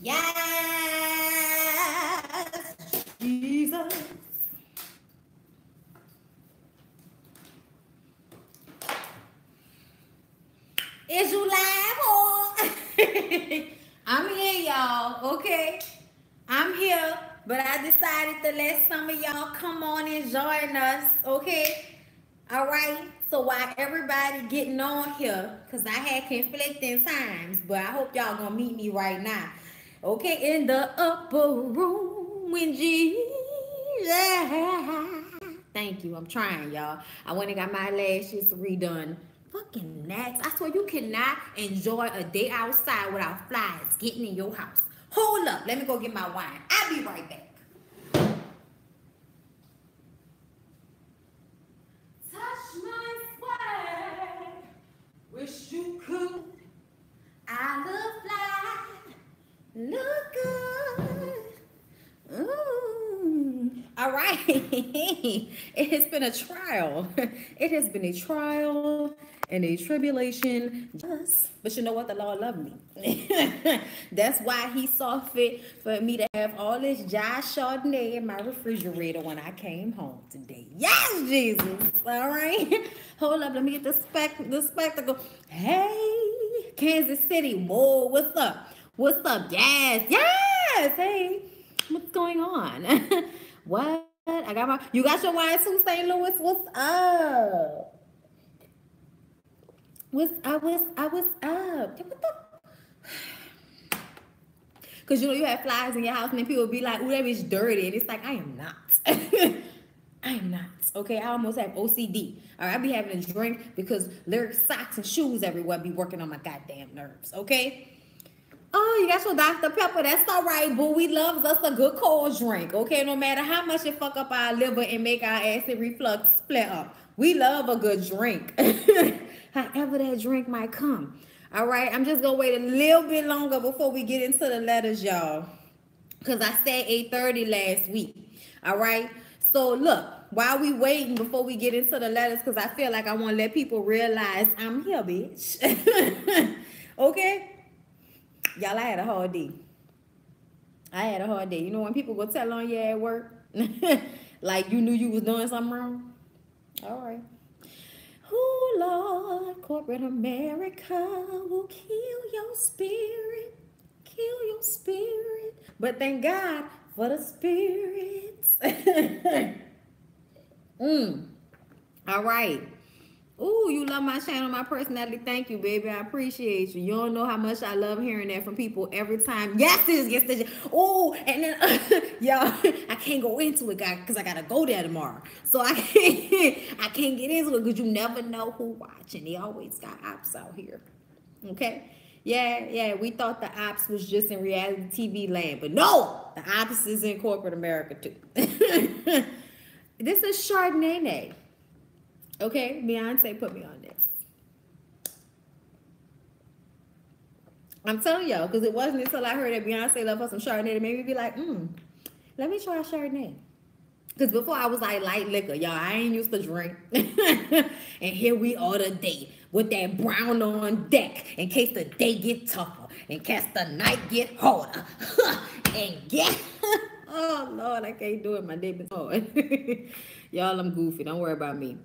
Yes, Jesus. Is you live or? I'm here, y'all. Okay, I'm here, but I decided to let some of y'all come on and join us. Okay, all right. So while everybody getting on here, cause I had conflicting times, but I hope y'all gonna meet me right now. Okay, in the upper room when Jesus. Thank you. I'm trying, y'all. I went and got my lashes redone. Fucking gnats. I swear you cannot enjoy a day outside without flies getting in your house. Hold up. Let me go get my wine. I'll be right back. Touch my swag. Wish you could. I look fly. Look good. Ooh. All right. It has been a trial. It has been a trial and a tribulation. But you know what? The Lord loved me. That's why he saw fit for me to have all this Josh Chardonnay in my refrigerator when I came home today. Yes, Jesus. All right. Hold up. Let me get the spectacle. Hey, Kansas City. Whoa, what's up? What's up? Yes. Yes. Hey. What's going on? What? I got my. You got your wine too, St. Louis. What's up? What's up? What the? Cause you know you have flies in your house, and then people be like, "Ooh, that bitch dirty," and it's like, I am not. I am not. Okay, I almost have OCD. All right, I be having a drink because lyric socks and shoes everywhere be working on my goddamn nerves. Okay. Oh, you got your Dr. Pepper. That's all right, boo. We love us a good cold drink, okay? No matter how much it fuck up our liver and make our acid reflux split up. We love a good drink. However that drink might come. All right, I'm just going to wait a little bit longer before we get into the letters, y'all. Because I said 8:30 last week. All right? So, look, while we waiting before we get into the letters, because I feel like I want to let people realize I'm here, bitch. Okay? Y'all, I had a hard day. I had a hard day. You know when people go tell on you at work? Like you knew you was doing something wrong? All right. Oh, Lord, corporate America will kill your spirit. Kill your spirit. But thank God for the spirits. All right. Ooh, you love my channel, my personality. Thank you, baby. I appreciate you. You don't know how much I love hearing that from people every time. Yes, this. Ooh, and then, y'all, I can't go into it, guys, because I got to go there tomorrow. So I can't get into it because you never know who watching. They always got ops out here. Okay? Yeah, we thought the ops was just in reality TV land. But no, the ops is in corporate America, too. This is Chardonnay. Okay, Beyonce put me on this. I'm telling y'all, because it wasn't until I heard that Beyonce loved her some Chardonnay that made me be like, let me try Chardonnay. Because before I was like light liquor, y'all, I ain't used to drink. And here we are today with that brown on deck in case the day get tougher, in case the night get harder. And get, oh Lord, I can't do it. My day been hard. Y'all, I'm goofy. Don't worry about me.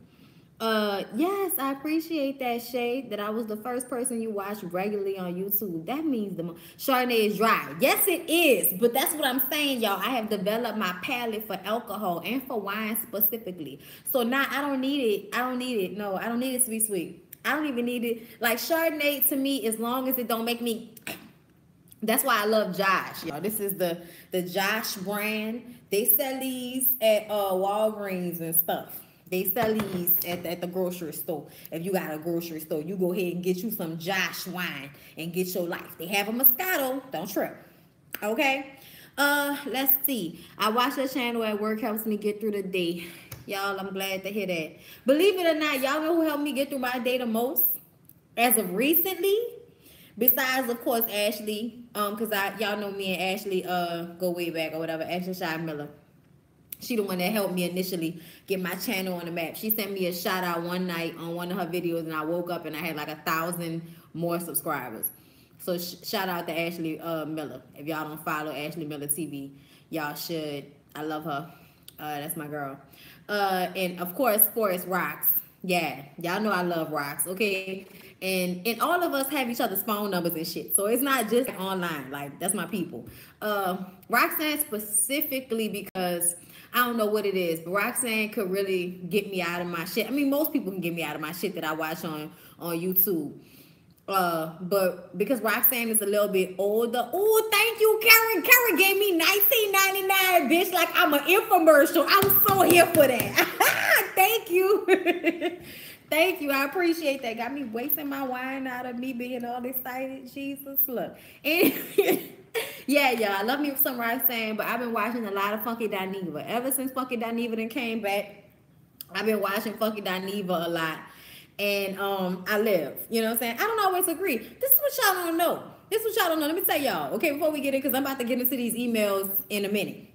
Yes, I appreciate that, Shay, that I was the first person you watch regularly on YouTube. That means the Chardonnay is dry. Yes, it is, but that's what I'm saying, y'all. I have developed my palate for alcohol and for wine specifically. So now I don't need it. No, I don't need it to be sweet. I don't even need it. Like Chardonnay to me, as long as it don't make me. That's why I love Josh, y'all. This is the Josh brand. They sell these at Walgreens and stuff. They sell these at the grocery store. If you got a grocery store, you go ahead and get you some Josh wine and get your life. They have a Moscato. Don't trip. Okay? Let's see. I watch the channel at work. Helps me get through the day. Y'all, I'm glad to hear that. Believe it or not, y'all know who helped me get through my day the most? As of recently? Besides, of course, Ashley. Because y'all know me and Ashley go way back or whatever. Ashley Shy Miller. She the one that helped me initially get my channel on the map. She sent me a shout out one night on one of her videos, and I woke up and I had like 1,000 more subscribers. So shout out to Ashley Miller. If y'all don't follow Ashley Miller TV, y'all should. I love her. That's my girl. And of course, Forrest Rocks. Yeah, y'all know I love Rocks. Okay, and all of us have each other's phone numbers and shit. So it's not just online. Like that's my people. Roxanne specifically because I don't know what it is, but Roxanne could really get me out of my shit. I mean, most people can get me out of my shit that I watch on YouTube. But because Roxanne is a little bit older, oh, thank you, Karen. Karen gave me $19.99, bitch, like I'm an infomercial. I was so here for that. Thank you. Thank you. I appreciate that. Got me wasting my wine out of me being all excited. Jesus, look. And yeah, y'all. I love me some Roxanne, but I've been watching a lot of Funky Dineva. Ever since Funky Dineva then came back, I've been watching Funky Dineva a lot. And I live, you know what I'm saying? I don't always agree. This is what y'all don't know. This is what y'all don't know. Let me tell y'all, okay, before we get in, because I'm about to get into these emails in a minute.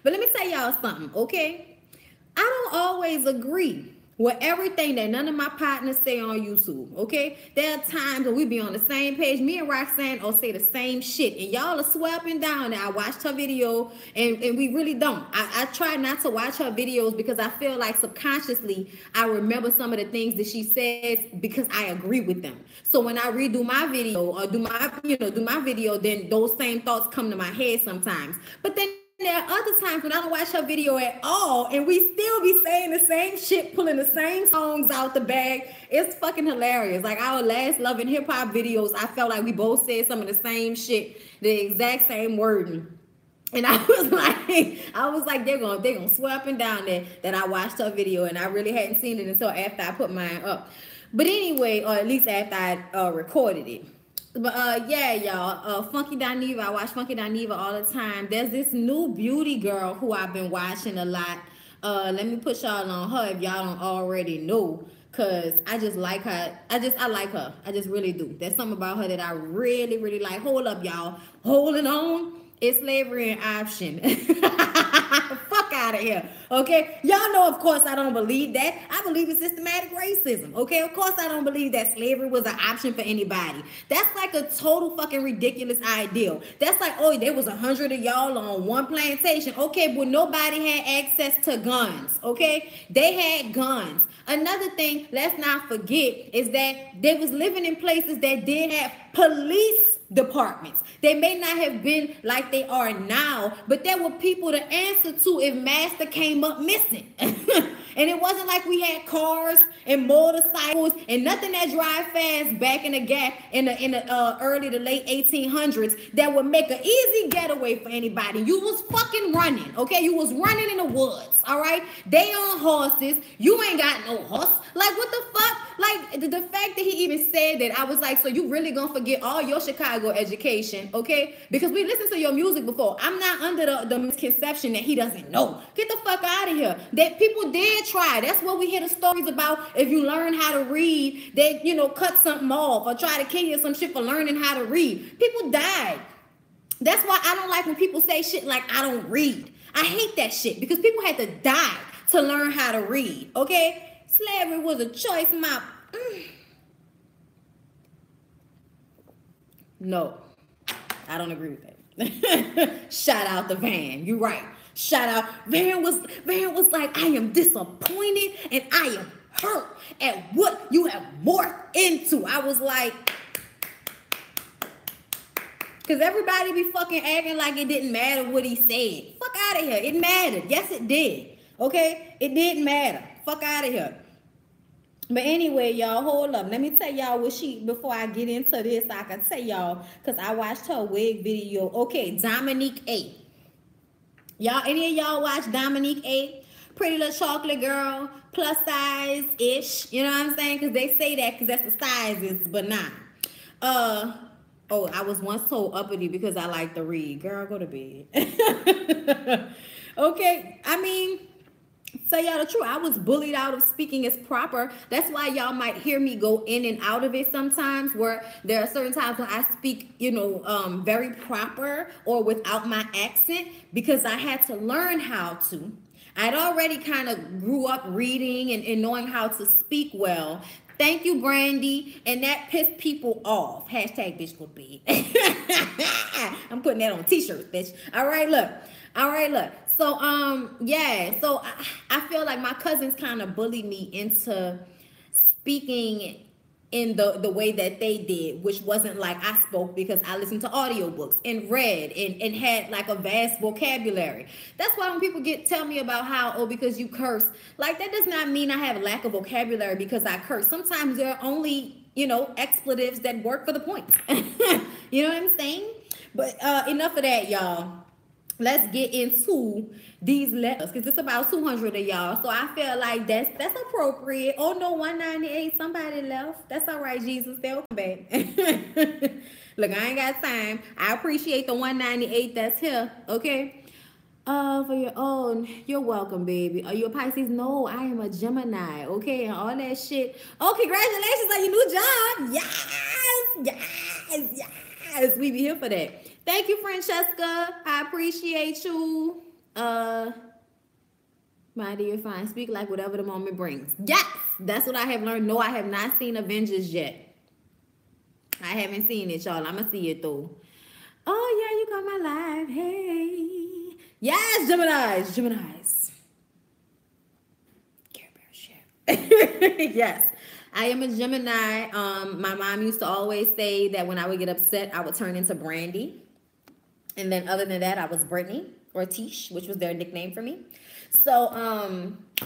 But let me tell y'all something, okay? I don't always agree with everything that none of my partners say on YouTube, okay? There are times when we be on the same page. Me and Roxanne will say the same shit, and y'all are swapping down. And I watched her video, and we really don't. I try not to watch her videos because I feel like subconsciously I remember some of the things that she says because I agree with them. So when I redo my video or do my video, then those same thoughts come to my head sometimes. But then there are other times when I don't watch her video at all and we still be saying the same shit, pulling the same songs out the bag. It's fucking hilarious. Like our last Love and Hip Hop videos, I felt like we both said some of the same shit, the exact same wording. And I was like, they're gonna swear up and down that I watched her video, and I really hadn't seen it until after I put mine up. But anyway, or at least after I recorded it. But yeah, y'all, Funky Dineva, I watch Funky Dineva all the time. There's this new beauty girl who I've been watching a lot. Let me put y'all on her if y'all don't already know, cause I just like her. I like her. I just really do. There's something about her that I really, really like. Hold up, y'all. Holding on. Is slavery an option? Fuck out of here. Okay, y'all know, of course, I don't believe that. I believe in systematic racism. Okay, of course, I don't believe that slavery was an option for anybody. That's like a total fucking ridiculous ideal. That's like, oh, there was 100 of y'all on one plantation. Okay, but nobody had access to guns. Okay, they had guns. Another thing, let's not forget, is that they was living in places that did have police departments. They may not have been like they are now, but there were people to answer to if master came up missing. And it wasn't like we had cars and motorcycles and nothing that drive fast back in the gap in the early to late 1800s that would make an easy getaway for anybody. You was fucking running, okay? You was running in the woods, all right? They on horses. You ain't got no horse. Like, what the fuck? Like, the fact that he even said that, I was like, so you really gonna forget all your Chicago education, okay? Because we listened to your music before. I'm not under the misconception that he doesn't know. Get the fuck out of here. That people did try. That's what we hear the stories about. If you learn how to read, they, cut something off or try to kill you or some shit for learning how to read. People died. That's why I don't like when people say shit like, I don't read. I hate that shit because people had to die to learn how to read, okay? Slavery was a choice, No, I don't agree with that. Shout out to Van. You're right. Shout out. Van was like, I am disappointed and I am hurt at what you have morphed into. I was like, because everybody be fucking acting like it didn't matter what he said. Fuck out of here. It mattered. Yes, it did. Okay? It did matter. Fuck out of here. But anyway, y'all, hold up. Let me tell y'all before I get into this, I can tell y'all, because I watched her wig video. Okay, Dominique A. Y'all, any of y'all watch Dominique A? Pretty little chocolate girl, plus size-ish. You know what I'm saying? Because they say that because that's the sizes, but not. Oh, I was once told uppity because I like to read. Girl, go to bed. Okay, I mean, say y'all the truth, I was bullied out of speaking as proper. That's why y'all might hear me go in and out of it sometimes, where there are certain times when I speak, very proper or without my accent, because I had to learn how to. I'd already kind of grew up reading and knowing how to speak well. Thank you, Brandy. And that pissed people off. Hashtag bitch go big. I'm putting that on t-shirts, bitch. All right, look. All right, look. So, yeah. So I feel like my cousins kind of bullied me into speaking in the way that they did, which wasn't like I spoke, because I listened to audiobooks and read and had like a vast vocabulary. That's why when people tell me about how, oh, because you curse, like that does not mean I have a lack of vocabulary because I curse. Sometimes there are only, expletives that work for the point. You know what I'm saying? But enough of that, y'all. Let's get into these letters, because it's about 200 of y'all. So I feel like that's appropriate. Oh no, 198, somebody left. That's all right, Jesus, they'll come back. Look, I ain't got time. I appreciate the 198 that's here. Okay. For your own, you're welcome, baby. Are you a Pisces? No, I am a Gemini. Okay, and all that shit. Oh, congratulations on your new job. Yes. We be here for that. Thank you, Francesca. I appreciate you. My dear, fine. Speak like whatever the moment brings. Yes, that's what I have learned. No, I have not seen Avengers yet. I haven't seen it, y'all. I'm gonna see it though. Oh yeah, you got my life. Hey, yes, Geminis. Care Bear shit. Yes. I am a Gemini. My mom used to always say that when I would get upset, I would turn into Brandy. And then other than that, I was Brittany or Tish, which was their nickname for me. So,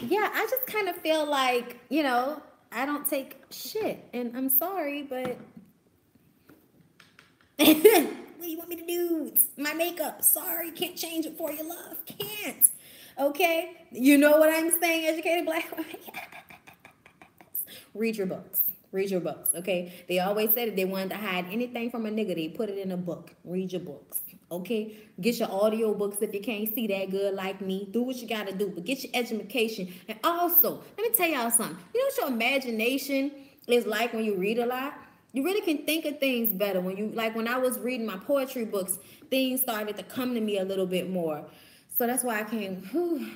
yeah, I just kind of feel like, I don't take shit. And I'm sorry, but what do you want me to do? My makeup. Sorry, can't change it for your love. Can't. Okay? You know what I'm saying, educated black woman? Yes. Read your books. Read your books, okay? They always said if they wanted to hide anything from a nigga, they put it in a book. Read your books, okay? Get your audio books if you can't see that good like me. Do what you got to do, but get your education. And also, let me tell y'all something. You know what your imagination is like when you read a lot? You really can think of things better. When I was reading my poetry books, things started to come to me a little bit more. So that's why I came,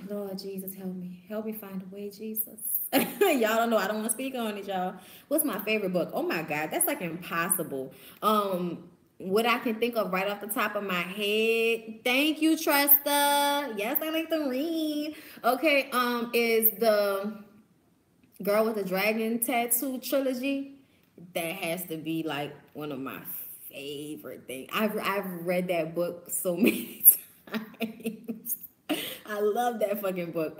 Lord Jesus, help me. Help me find a way, Jesus. Y'all don't know. I don't want to speak on it, y'all. What's my favorite book? Oh my God, that's like impossible. What I can think of right off the top of my head. Thank you, Tresta. Yes, I like to read. Okay, is the Girl with the Dragon Tattoo trilogy. That has to be like one of my favorite things. I've read that book so many times. I love that fucking book.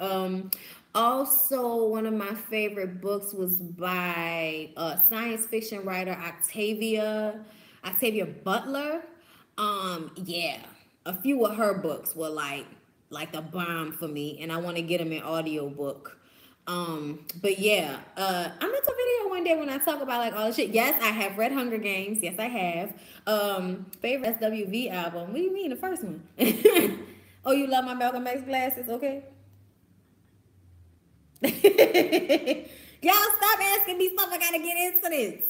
Also, one of my favorite books was by science fiction writer Octavia Butler. Yeah, a few of her books were like the bomb for me, and I want to get them in audiobook. But yeah, I'm into video one day when I talk about like all the shit. Yes, I have read Hunger Games. Yes, I have. Favorite SWV album. What do you mean, the first one? Oh, you love my Malcolm X glasses? Okay. Y'all stop asking me stuff. I gotta get into this.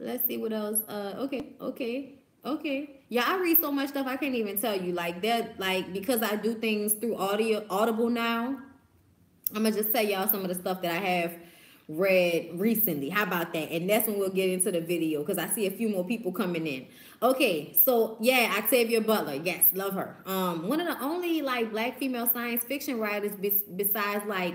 Let's see what else. Okay. Yeah, I read so much stuff I can't even tell you. Like that, like because I do things through Audible now. I'm gonna just tell y'all some of the stuff that I have read recently. How about that? And that's when we'll get into the video, because I see a few more people coming in. Okay, so yeah, Octavia Butler. Yes, love her. One of the only like black female science fiction writers besides like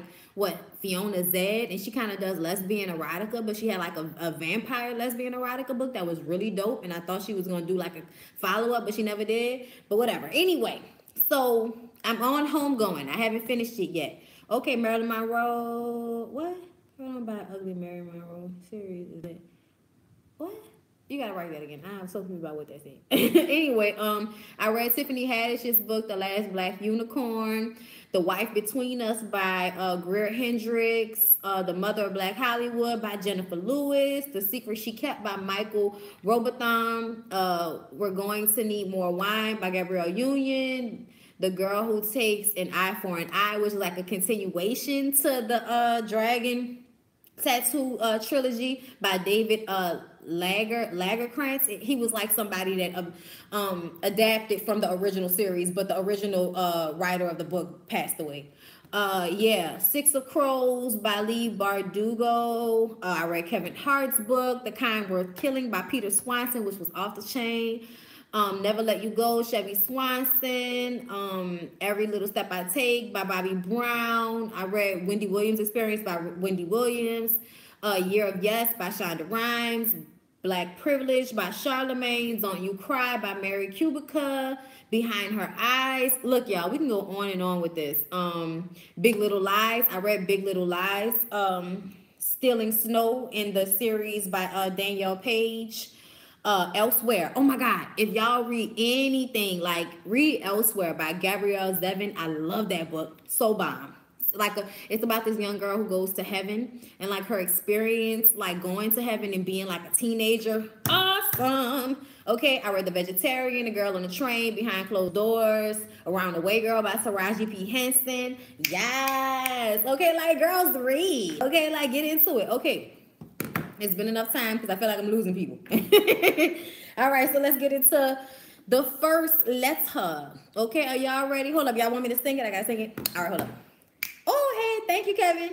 Fiona Zed, and she kind of does lesbian erotica, but she had like a vampire lesbian erotica book that was really dope, and I thought she was gonna do like a follow-up, but she never did. But whatever. Anyway, so I'm on Homegoing. I haven't finished it yet. Okay, Marilyn Monroe. What? Hold on, about Ugly Marilyn Monroe series is that? What? You gotta write that again. I'm so confused about what that said. Anyway, I read Tiffany Haddish's book, The Last Black Unicorn, The Wife Between Us by Greer Hendricks, The Mother of Black Hollywood by Jennifer Lewis, The Secret She Kept by Michael Robotham, We're Going to Need More Wine by Gabrielle Union, The Girl Who Takes an Eye for an Eye, which is like a continuation to the Dragon Tattoo trilogy by David Lagerkrantz. He was like somebody that adapted from the original series, but the original writer of the book passed away. Yeah, Six of Crows by Lee Bardugo. I read Kevin Hart's book, The Kind Worth Killing by Peter Swanson, which was off the chain. Never Let You Go, Chevy Swanson. Every Little Step I Take by Bobby Brown. I read Wendy Williams' Experience by Wendy Williams. Year of Yes by Shonda Rhimes. Black Privilege by Charlemagne. Don't You Cry by Mary Kubica. Behind Her Eyes. Look, y'all, we can go on and on with this. Big Little Lies. I read Big Little Lies. Stealing Snow in the series by Danielle Page. Elsewhere. Oh my God. If y'all read anything, like read Elsewhere by Gabrielle Zevin. I love that book. So bomb. It's about this young girl who goes to heaven and like her experience, like going to heaven and being like a teenager. Awesome. Okay, I read The Vegetarian, The Girl on the Train, Behind Closed Doors, Around the Way Girl by Taraji P. Henson. Yes. Okay, like girls read. Okay, like get into it. Okay. It's been enough time because I feel like I'm losing people. All right, so let's get into the first Let's Hug. Okay, are y'all ready? Hold up, y'all want me to sing it? I gotta sing it. All right, hold up. Oh, hey, thank you, Kevin.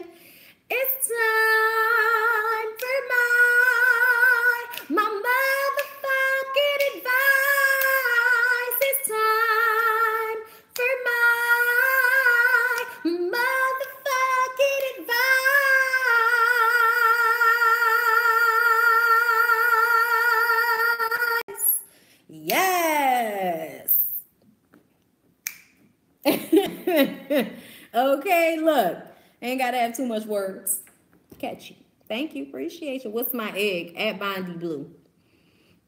It's time for my motherfucking advice. It's time for my motherfucking advice. Yes. Okay, look. Ain't gotta have too much words. Catchy. Thank you. Appreciate you. What's my egg? At Bondy Blue.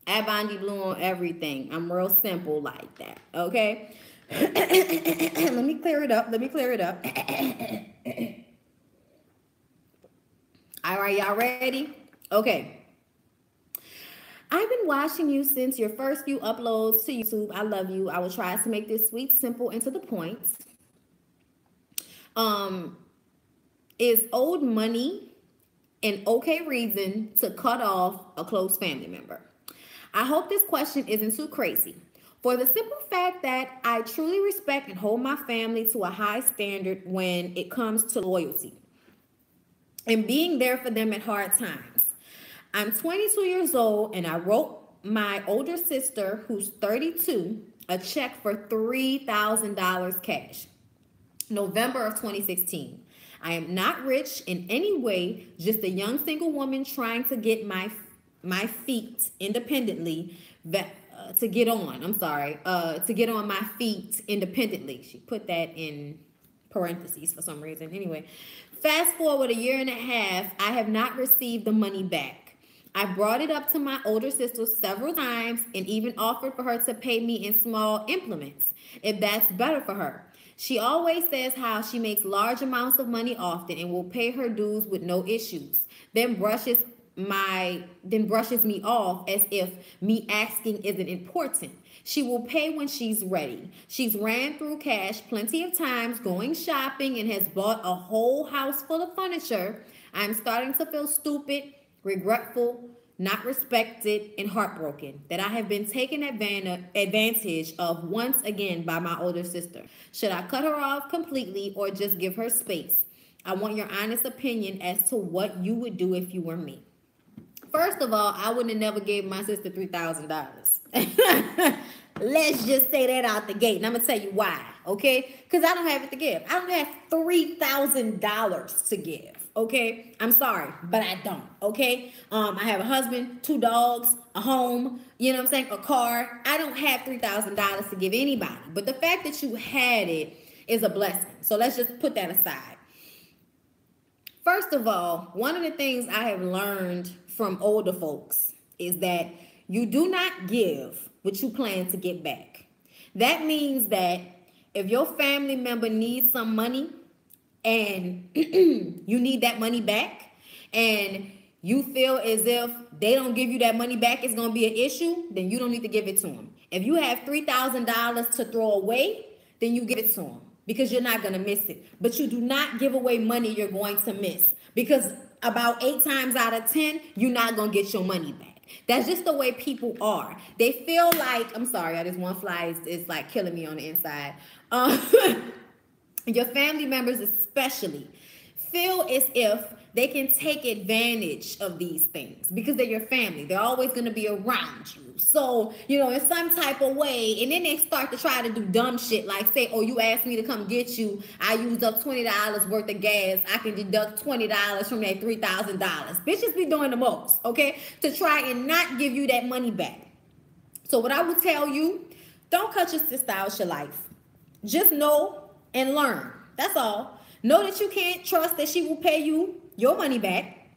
At Bondy Blue on everything. I'm real simple like that. Okay? Let me clear it up. All right, y'all ready? Okay. I've been watching you since your first few uploads to YouTube. I love you. I will try to make this sweet, simple, and to the point. Is owed money an okay reason to cut off a close family member? I hope this question isn't too crazy. For the simple fact that I truly respect and hold my family to a high standard when it comes to loyalty and being there for them at hard times. I'm 22 years old and I wrote my older sister, who's 32, a check for $3,000 cash. November of 2016. I am not rich in any way, just a young single woman trying to get my feet independently, to get on my feet independently. She put that in parentheses for some reason. Anyway, fast forward a year and a half, I have not received the money back. I brought it up to my older sister several times and even offered for her to pay me in small increments if that's better for her. She always says how she makes large amounts of money often and will pay her dues with no issues. Then brushes me off as if me asking isn't important. She will pay when she's ready. She's ran through cash plenty of times going shopping and has bought a whole house full of furniture. I'm starting to feel stupid, regretful, not respected, and heartbroken that I have been taken advantage of once again by my older sister. Should I cut her off completely or just give her space? I want your honest opinion as to what you would do if you were me. First of all, I wouldn't have never gave my sister $3,000. Let's just say that out the gate. And I'm going to tell you why, okay? Because I don't have it to give. I don't have $3,000 to give. Okay, I'm sorry, but I don't. Okay, I have a husband, 2 dogs, a home, you know what I'm saying, a car. I don't have $3,000 to give anybody, but the fact that you had it is a blessing. So let's just put that aside. First of all, one of the things I have learned from older folks is that you do not give what you plan to get back. That means that if your family member needs some money, and you need that money back, and you feel as if they don't give you that money back, it's going to be an issue, then you don't need to give it to them. If you have $3,000 to throw away, then you give it to them because you're not going to miss it. But you do not give away money you're going to miss, because about 8 times out of 10, you're not going to get your money back. That's just the way people are. They feel like, I'm sorry, this one fly is like killing me on the inside. your family members especially, feel as if they can take advantage of these things because they're your family. They're always going to be around you. So, in some type of way, and then they start to try to do dumb shit like say, oh, you asked me to come get you. I used up $20 worth of gas. I can deduct $20 from that $3,000. Bitches be doing the most, okay, to try and not give you that money back. So what I would tell you, don't cut your sister out your life. Just know and learn. That's all. Know that you can't trust that she will pay you your money back.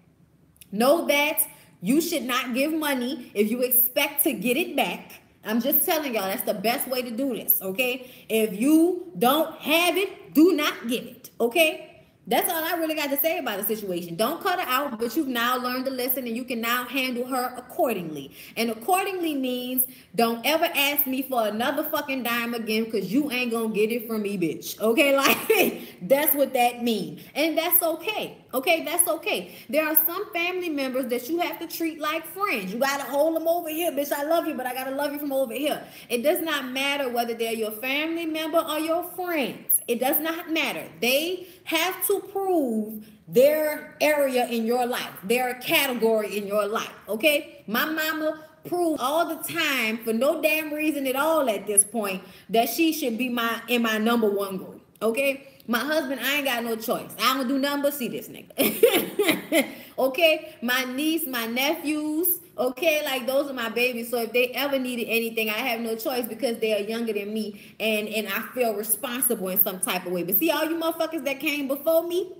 Know that you should not give money if you expect to get it back. I'm just telling y'all, that's the best way to do this, okay? If you don't have it, do not give it, okay? That's all I really got to say about the situation. Don't cut her out, but you've now learned the lesson and you can now handle her accordingly. And accordingly means don't ever ask me for another fucking dime again because you ain't gonna get it from me, bitch. Okay, like that's what that means. And that's okay. Okay, that's okay. There are some family members that you have to treat like friends. You gotta hold them over here, bitch. I love you, but I gotta love you from over here. It does not matter whether they're your family member or your friends. It does not matter. They have to prove their area in your life, their category in your life, okay? My mama proves all the time for no damn reason at all at this point that she should be in my number one group, okay? My husband, I ain't got no choice. I don't do nothing but see this nigga. Okay? My niece, my nephews, okay? Like, those are my babies. So if they ever needed anything, I have no choice because they are younger than me. And I feel responsible in some type of way. But see, all you motherfuckers that came before me,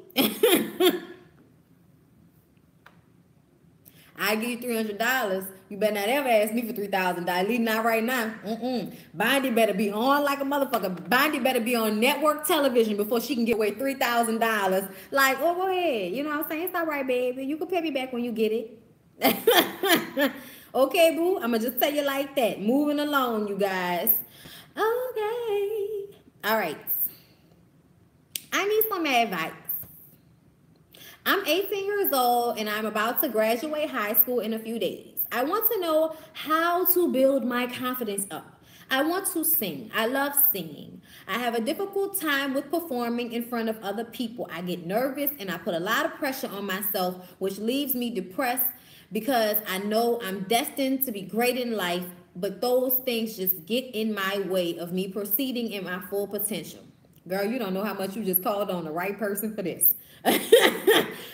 I give you $300. You better not ever ask me for $3,000. Leave not right now. Bondy better be on like a motherfucker. Bondy better be on network television before she can get away $3,000. Like, oh, go ahead. You know what I'm saying? It's all right, baby. You can pay me back when you get it. Okay, boo. I'm going to just tell you like that. Moving along, you guys. Okay. All right. I need some advice. I'm 18 years old and I'm about to graduate high school in a few days. I want to know how to build my confidence up. I want to sing. I love singing. I have a difficult time with performing in front of other people. I get nervous and I put a lot of pressure on myself, which leaves me depressed because I know I'm destined to be great in life, but those things just get in my way of me proceeding in my full potential. Girl, you don't know how much you just called on the right person for this.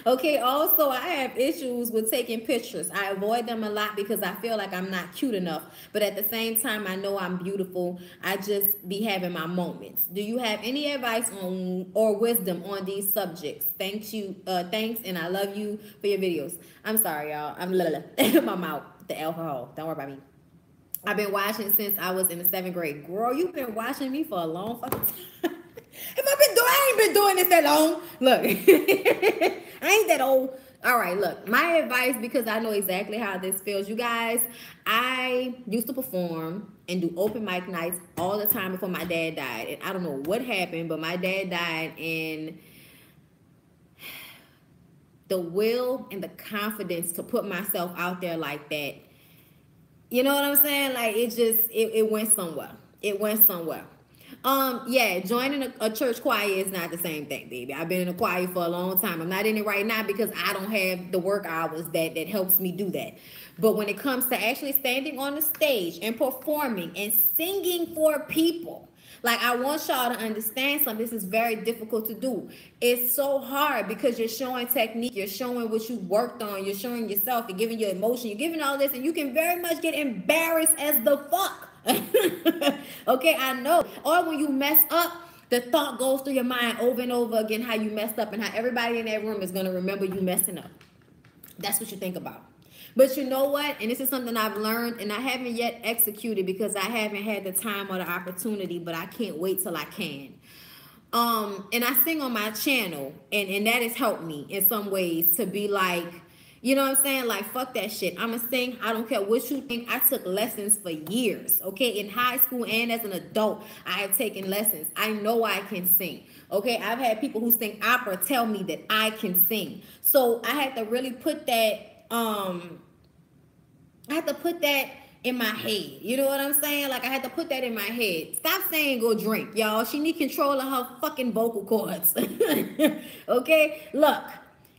Okay, also, I have issues with taking pictures. I avoid them a lot because I feel like I'm not cute enough. But at the same time, I know I'm beautiful. I just be having my moments. Do you have any advice on or wisdom on these subjects? Thanks, and I love you for your videos. I'm sorry, y'all. I'm my mouth, the alcohol. Don't worry about me. I've been watching since I was in the 7th grade. Girl, you've been watching me for a long fucking time. I ain't been doing this that long. Look, I ain't that old. All right, look, my advice, because I know exactly how this feels. You guys, I used to perform and do open mic nights all the time before my dad died. And I don't know what happened, but my dad died, and the will and the confidence to put myself out there like that, you know what I'm saying? Like, it went somewhere. It went somewhere. Yeah, joining a church choir is not the same thing, baby. I've been in a choir for a long time. I'm not in it right now because I don't have the work hours that helps me do that. But when it comes to actually standing on the stage and performing and singing for people, like, I want y'all to understand something. This is very difficult to do. It's so hard because you're showing technique. You're showing what you worked on. You're showing yourself. You're giving your emotion. You're giving all this. And you can very much get embarrassed as the fuck. Okay, I know. Or when you mess up, the thought goes through your mind over and over again how you messed up and how everybody in that room is going to remember you messing up. That's what you think about. But you know what? And this is something I've learned and I haven't yet executed because I haven't had the time or the opportunity, but I can't wait till I can. And I sing on my channel, and that has helped me in some ways to be like, you know what I'm saying? Like, fuck that shit. I'm going to sing. I don't care what you think. I took lessons for years, okay? In high school and as an adult, I have taken lessons. I know I can sing, okay? I've had people who sing opera tell me that I can sing. So I had to really put that, in my head. You know what I'm saying? Like, I had to put that in my head. Stop saying go drink, y'all. She need control of her fucking vocal cords. Okay? Look.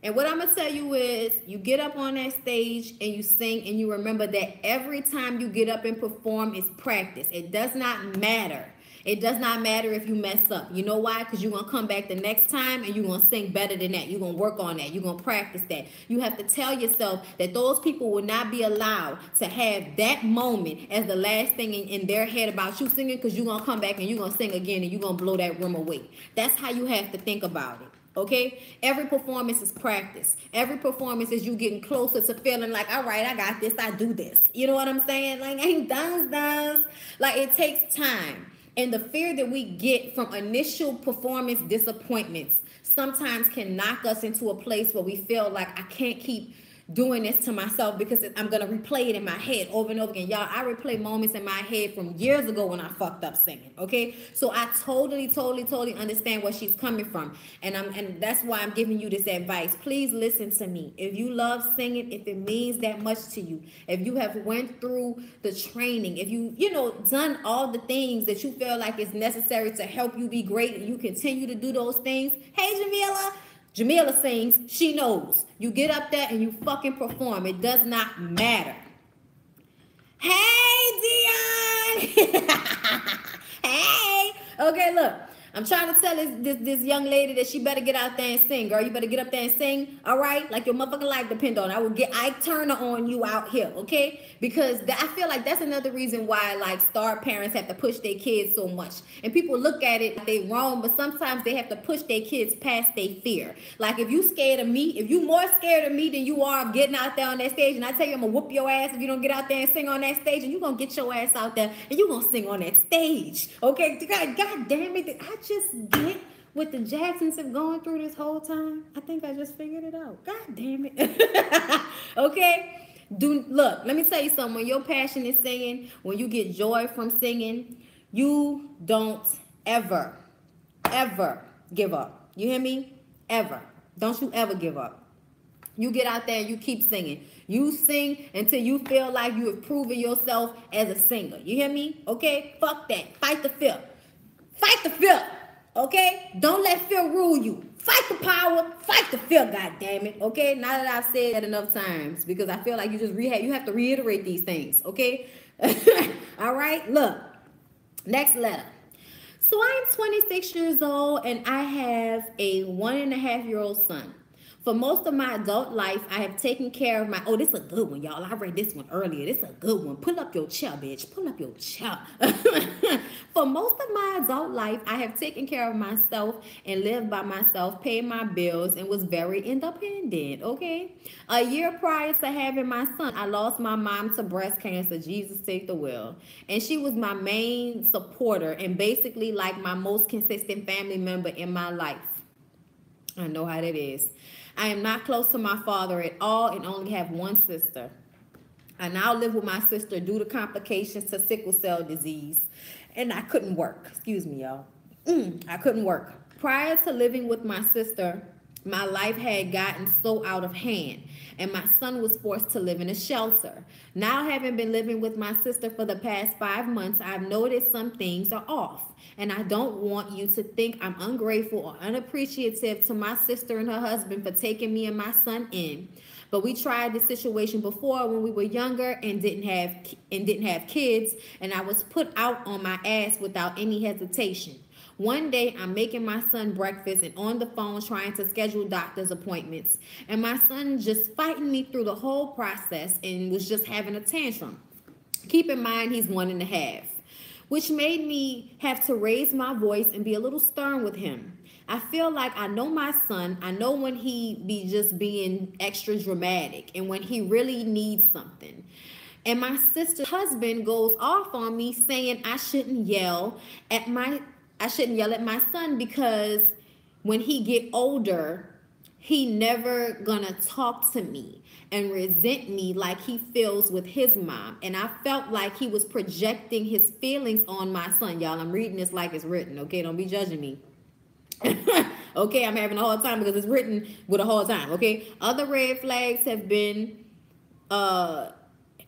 And what I'm going to tell you is, you get up on that stage and you sing, and you remember that every time you get up and perform is practice. It does not matter. It does not matter if you mess up. You know why? Because you're going to come back the next time and you're going to sing better than that. You're going to work on that. You're going to practice that. You have to tell yourself that those people will not be allowed to have that moment as the last thing in their head about you singing, because you're going to come back and you're going to sing again and you're going to blow that room away. That's how you have to think about it. Okay? Every performance is practice. Every performance is you getting closer to feeling like, all right, I got this. I do this. You know what I'm saying? Like, ain't done. Like, it takes time. And the fear that we get from initial performance disappointments sometimes can knock us into a place where we feel like, I can't keep doing this to myself because I'm going to replay it in my head over and over again. Y'all, I replay moments in my head from years ago when I fucked up singing, okay? So I totally understand where she's coming from. And that's why I'm giving you this advice. Please listen to me. If you love singing, if it means that much to you, if you have went through the training, if you done all the things that you feel like is necessary to help you be great, and you continue to do those things, hey, Jamila sings, she knows. You get up there and you fucking perform. It does not matter. Hey, Dion! Hey! Okay, look. I'm trying to tell this young lady that she better get out there and sing. Girl, you better get up there and sing, all right? Like your motherfucking life depend on it. I will get Ike Turner on you out here, okay? Because I feel like that's another reason why, like, star parents have to push their kids so much. And people look at it like they wrong, but sometimes they have to push their kids past their fear. Like, if you scared of me, if you more scared of me than you are of getting out there on that stage, and I tell you I'm going to whoop your ass if you don't get out there and sing on that stage, and you're going to get your ass out there, and you're going to sing on that stage, okay? God damn it. I just get what the Jacksons have gone through this whole time. I think I just figured it out. God damn it. Okay? Look, let me tell you something. When your passion is singing, when you get joy from singing, you don't ever give up. You hear me? Ever. Don't you ever give up. You get out there and you keep singing. You sing until you feel like you have proven yourself as a singer. You hear me? Okay? Fuck that. Fight the fear. Fight the fear. Okay? Don't let fear rule you. Fight the power. Fight the fear, goddammit. Okay? Now that I've said that enough times, because I feel like you have to reiterate these things. Okay? All right? Look. Next letter. So I am 26 years old and I have a 1.5-year-old son. For most of my adult life, I have taken care of oh, this is a good one, y'all. I read this one earlier. This is a good one. Pull up your chair, bitch. Pull up your chair. For most of my adult life, I have taken care of myself and lived by myself, paid my bills, and was very independent, okay? A year prior to having my son, I lost my mom to breast cancer. Jesus take the wheel. And she was my main supporter and basically like my most consistent family member in my life. I know how that is. I am not close to my father at all and only have one sister. I now live with my sister due to complications to sickle cell disease. And I couldn't work. Excuse me, y'all. I couldn't work. Prior to living with my sister, my life had gotten so out of hand, and my son was forced to live in a shelter. Now, having been living with my sister for the past 5 months, I've noticed some things are off. And I don't want you to think I'm ungrateful or unappreciative to my sister and her husband for taking me and my son in. But we tried this situation before when we were younger and didn't have kids, and I was put out on my ass without any hesitation. One day, I'm making my son breakfast and on the phone trying to schedule doctor's appointments. And my son just fighting me through the whole process and was just having a tantrum. Keep in mind, he's 1.5, which made me have to raise my voice and be a little stern with him. I feel like I know my son. I know when he be just being extra dramatic and when he really needs something. And my sister's husband goes off on me saying I shouldn't yell at my son because when he get older, he never gonna talk to me and resent me like he feels with his mom. And I felt like he was projecting his feelings on my son. Y'all, I'm reading this like it's written, okay? Don't be judging me. Okay, I'm having a hard time because it's written with a hard time, okay? Other red flags have been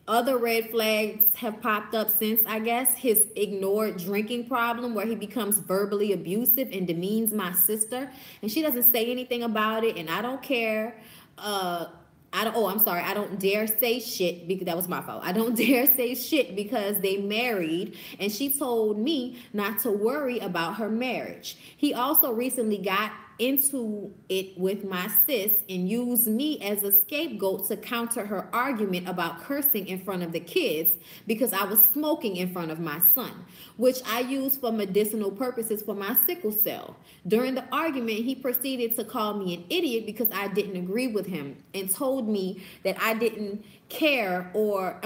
Other red flags have popped up since, I guess, his ignored drinking problem where he becomes verbally abusive and demeans my sister. And she doesn't say anything about it, and I don't care. I'm sorry. I don't dare say shit because that was my fault. I don't dare say shit because they married, and she told me not to worry about her marriage. He also recently got into it with my sis and used me as a scapegoat to counter her argument about cursing in front of the kids because I was smoking in front of my son, which I use for medicinal purposes for my sickle cell. During the argument, he proceeded to call me an idiot because I didn't agree with him and told me that I didn't care, or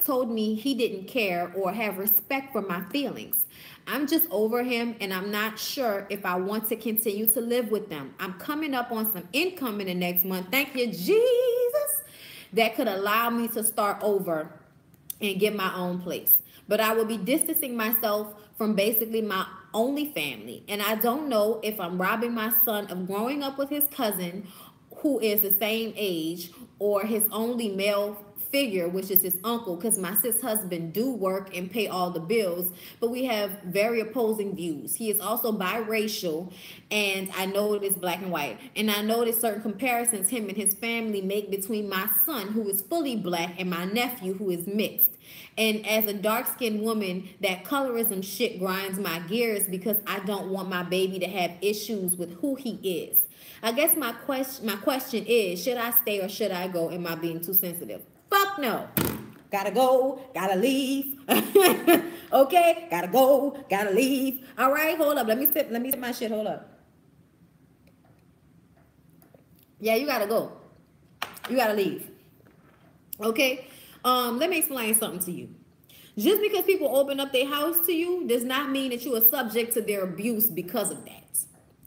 told me he didn't care or have respect for my feelings. I'm just over him, and I'm not sure if I want to continue to live with them. I'm coming up on some income in the next month. Thank you, Jesus. That could allow me to start over and get my own place. But I will be distancing myself from basically my only family. And I don't know if I'm robbing my son of growing up with his cousin who is the same age, or his only male figure, which is his uncle, because my sis husband do work and pay all the bills, but we have very opposing views. He is also biracial, and I know it is black and white, and I noticed certain comparisons him and his family make between my son, who is fully black, and my nephew, who is mixed. And as a dark-skinned woman, that colorism shit grinds my gears because I don't want my baby to have issues with who he is. I guess my question is, should I stay or should I go? Am I being too sensitive? Fuck no. Gotta go, gotta leave. Okay, gotta go, gotta leave. All right, hold up. Let me sip my shit. Hold up. Yeah, you gotta go. You gotta leave. Okay? Let me explain something to you. Just because people open up their house to you does not mean that you are subject to their abuse because of that.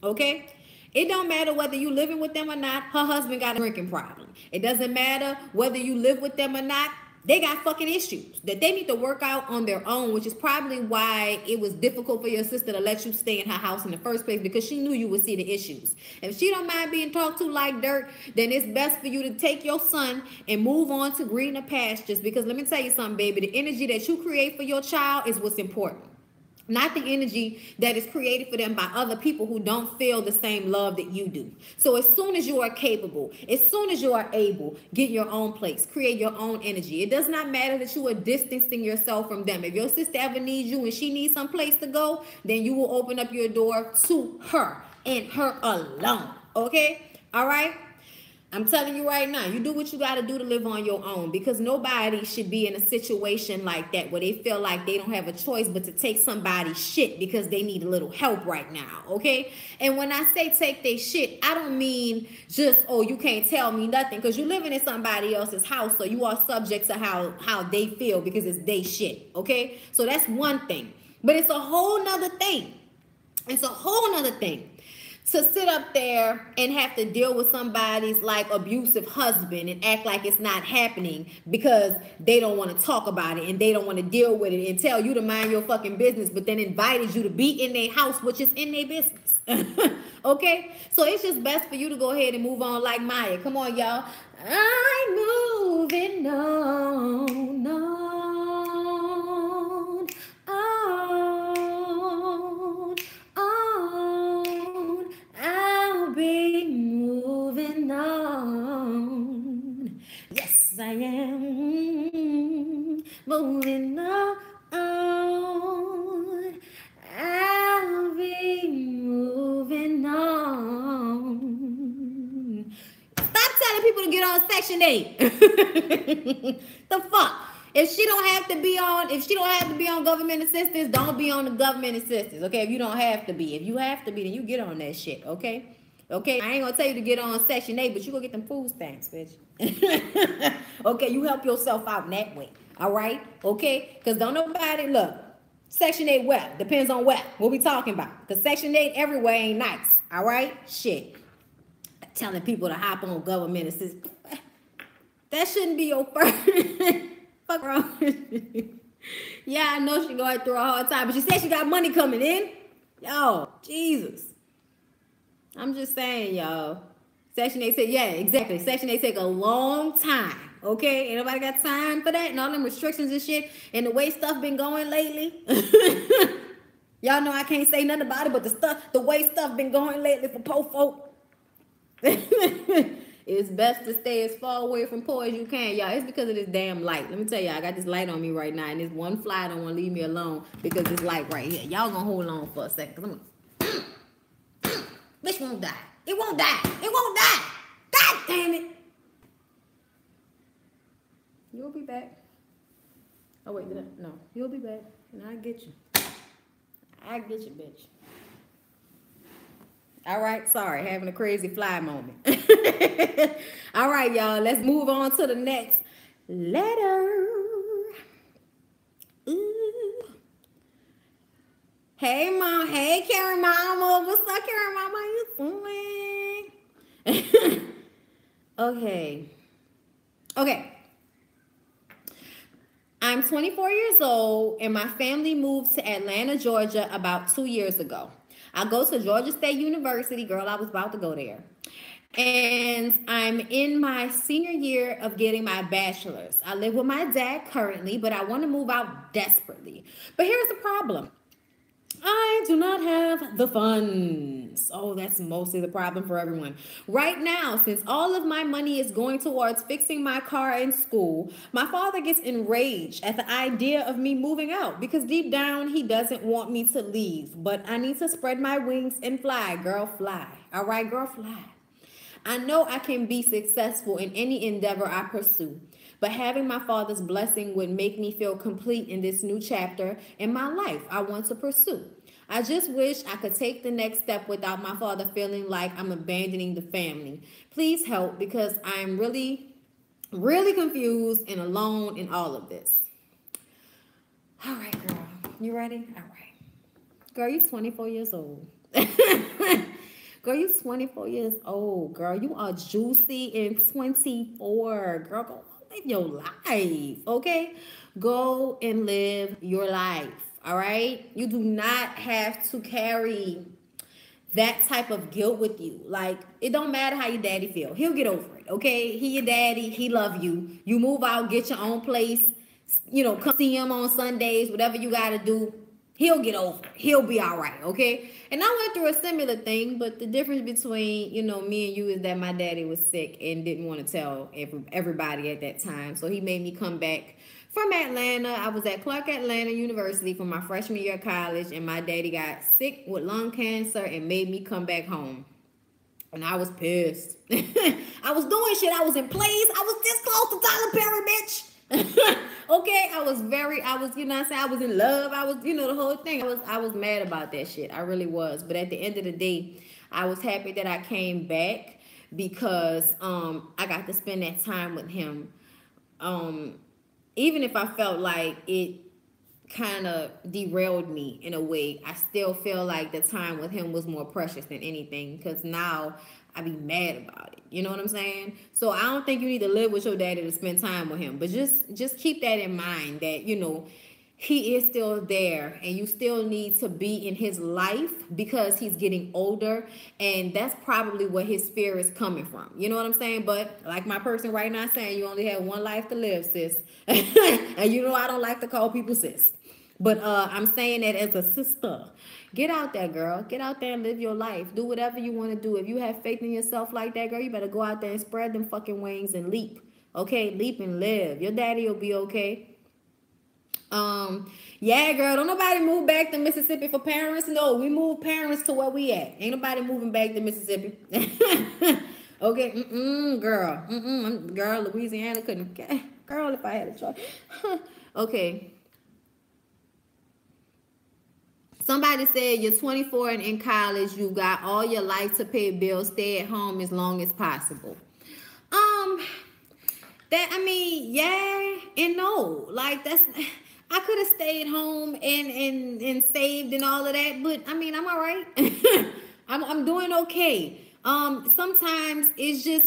Okay? It don't matter whether you living with them or not. Her husband got a drinking problem. It doesn't matter whether you live with them or not. They got fucking issues that they need to work out on their own, which is probably why it was difficult for your sister to let you stay in her house in the first place, because she knew you would see the issues. If she don't mind being talked to like dirt, then it's best for you to take your son and move on to greener pastures, because let me tell you something, baby. The energy that you create for your child is what's important. Not the energy that is created for them by other people who don't feel the same love that you do. So as soon as you are capable, as soon as you are able, get your own place, create your own energy. It does not matter that you are distancing yourself from them. If your sister ever needs you and she needs some place to go, then you will open up your door to her and her alone. Okay? All right? I'm telling you right now, you do what you got to do to live on your own, because nobody should be in a situation like that where they feel like they don't have a choice but to take somebody's shit because they need a little help right now, okay? And when I say take their shit, I don't mean just, oh, you can't tell me nothing, because you're living in somebody else's house, so you are subject to how they feel because it's their shit, okay? So that's one thing. But it's a whole nother thing. It's a whole nother thing to sit up there and have to deal with somebody's like abusive husband and act like it's not happening because they don't want to talk about it and they don't want to deal with it and tell you to mind your fucking business, but then invited you to be in their house, which is in their business. Okay? So it's just best for you to go ahead and move on like Maya. Come on, y'all. I'm moving on, I'll be moving on. Yes, I am moving on. I'll be moving on. Stop telling people to get on Section 8. The fuck? If she don't have to be on government assistance, don't be on the government assistance. Okay, if you don't have to be. If you have to be, then you get on that shit, okay? Okay, I ain't gonna tell you to get on Section 8, but you go get them food stamps, bitch. Okay, you help yourself out in that way. All right? Okay? Because don't nobody look. Section 8 where? Depends on what we talking about. Because Section 8 everywhere ain't nice. All right? Shit. Telling people to hop on government assistance. That shouldn't be your first. Fuck wrong. Yeah, I know she's going through a hard time, but she said she got money coming in. Yo, Jesus. I'm just saying, y'all. Section 8 take, yeah, exactly. Section 8 take a long time. Okay? Ain't nobody got time for that and all them restrictions and shit and the way stuff been going lately. Y'all know I can't say nothing about it, but the way stuff been going lately for poor folk. It's best to stay as far away from poor as you can, y'all. It's because of this damn light. Let me tell y'all, I got this light on me right now, and this one fly don't want to leave me alone because this light right here. Y'all gonna hold on for a second, cause I'm gonna... Bitch won't die. It won't die. It won't die. God damn it. You'll be back. Oh wait, no. You'll be back, and I get you. I get you, bitch. All right, sorry, having a crazy fly moment. All right, y'all, let's move on to the next letter. Ooh. Hey, Mom. Hey, Karen Mama. What's up, Karen Mama? How you doing? Okay. I'm 24 years old, and my family moved to Atlanta, Georgia about 2 years ago. I go to Georgia State University. Girl, I was about to go there. And I'm in my senior year of getting my bachelor's. I live with my dad currently, but I want to move out desperately. But here's the problem. I do not have the funds. Oh, that's mostly the problem for everyone. Right now, since all of my money is going towards fixing my car in school, my father gets enraged at the idea of me moving out because deep down he doesn't want me to leave. But I need to spread my wings and fly, girl, fly. All right, girl, fly. I know I can be successful in any endeavor I pursue, but having my father's blessing would make me feel complete in this new chapter in my life I want to pursue. I just wish I could take the next step without my father feeling like I'm abandoning the family. Please help because I'm really, really confused and alone in all of this. All right, girl. You ready? All right. Girl, you're 24 years old. Girl, you 24 years old, girl. You are juicy in 24. Girl, go live your life, okay? Go and live your life, all right? You do not have to carry that type of guilt with you. Like, it don't matter how your daddy feel. He'll get over it, okay? He your daddy. He love you. You move out, get your own place. You know, come see him on Sundays, whatever you got to do. He'll get over it. He'll be all right, okay? And I went through a similar thing, but the difference between, you know, me and you is that my daddy was sick and didn't want to tell everybody at that time. So he made me come back from Atlanta. I was at Clark Atlanta University for my freshman year of college, and my daddy got sick with lung cancer and made me come back home. And I was pissed. I was doing shit. I was in place. I was this close to Tyler Perry, bitch. Okay, I was, you know what I'm saying? I was in love. I was, you know, the whole thing. I was mad about that shit. I really was. But at the end of the day, I was happy that I came back because I got to spend that time with him. Even if I felt like it kind of derailed me in a way, I still feel like the time with him was more precious than anything because now I be mad about it. You know what I'm saying? So I don't think you need to live with your daddy to spend time with him. But just keep that in mind that, you know, he is still there and you still need to be in his life because he's getting older. And that's probably where his fear is coming from. You know what I'm saying? But like my person right now saying, you only have one life to live, sis. And you know I don't like to call people sis. But I'm saying that as a sister. Get out there, girl. Get out there and live your life. Do whatever you want to do. If you have faith in yourself like that, girl, you better go out there and spread them fucking wings and leap. Okay? Leap and live. Your daddy will be okay. Yeah, girl. Don't nobody move back to Mississippi for parents. No, we move parents to where we at. Ain't nobody moving back to Mississippi. Okay? Girl. Girl, Louisiana couldn't. Girl, if I had a choice. Okay. Somebody said you're 24 and in college, you got all your life to pay bills, stay at home as long as possible. Yeah and no. Like I could have stayed home and saved and all of that, but I mean I'm all right. I'm doing okay. Sometimes it's just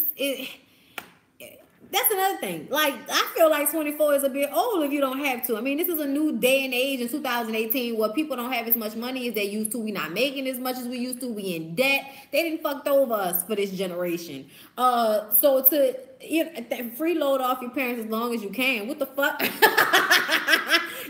that's another another thing. Like, I feel like 24 is a bit old if you don't have to. I mean, this is a new day and age in 2018 where people don't have as much money as they used to. We not making as much as we used to. We in debt. They didn't fucked over us for this generation. So to freeload off your parents as long as you can. What the fuck?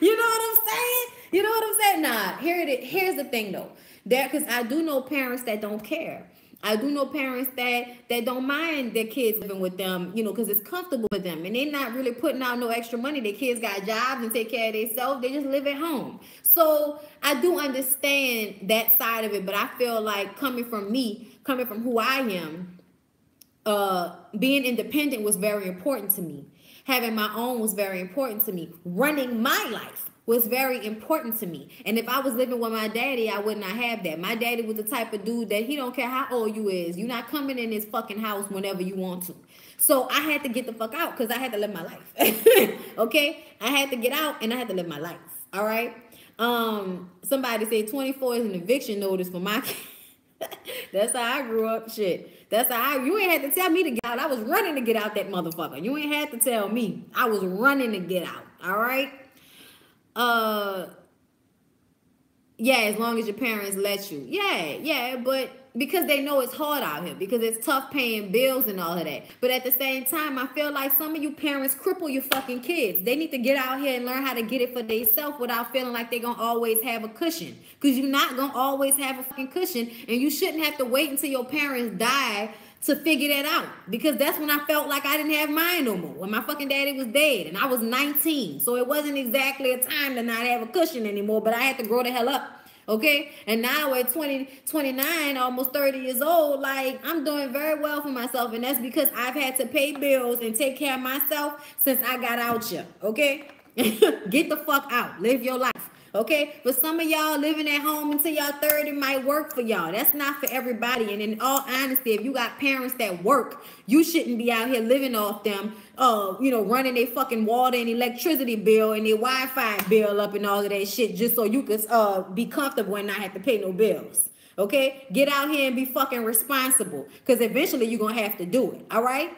You know what I'm saying? You know what I'm saying? Nah, here's the thing though. Because I do know parents that don't care. I do know parents that don't mind their kids living with them, because it's comfortable for them. And they're not really putting out no extra money. Their kids got jobs and take care of themselves. They just live at home. So I do understand that side of it. But I feel like coming from who I am, being independent was very important to me. Having my own was very important to me. Running my life was very important to me. And if I was living with my daddy, I would not have that. My daddy was the type of dude that he don't care how old you is. You're not coming in this fucking house whenever you want to. So I had to get the fuck out because I had to live my life. Okay? I had to get out and I had to live my life. All right? Somebody said 24 is an eviction notice for my kids. That's how I grew up. Shit. You ain't had to tell me to get out. I was running to get out that motherfucker. You ain't had to tell me. I was running to get out. All right? Yeah, as long as your parents let you. Yeah, but because they know it's hard out here, because it's tough paying bills and all of that. But at the same time, I feel like some of you parents cripple your fucking kids. They need to get out here and learn how to get it for themselves without feeling like they're going to always have a cushion. Because you're not going to always have a fucking cushion, and you shouldn't have to wait until your parents die to figure that out, because that's when I felt like I didn't have mine no more, when my fucking daddy was dead and I was 19. So it wasn't exactly a time to not have a cushion anymore, but I had to grow the hell up. Okay, and now at 29, almost 30 years old, like, I'm doing very well for myself, and that's because I've had to pay bills and take care of myself since I got out here. Okay, get the fuck out, live your life. Okay, but some of y'all living at home until y'all 30 might work for y'all. That's not for everybody. And in all honesty, if you got parents that work, you shouldn't be out here living off them, running their fucking water and electricity bill and their Wi-Fi bill up and all of that shit just so you could be comfortable and not have to pay no bills. Okay, get out here and be fucking responsible, because eventually you're gonna have to do it. All right.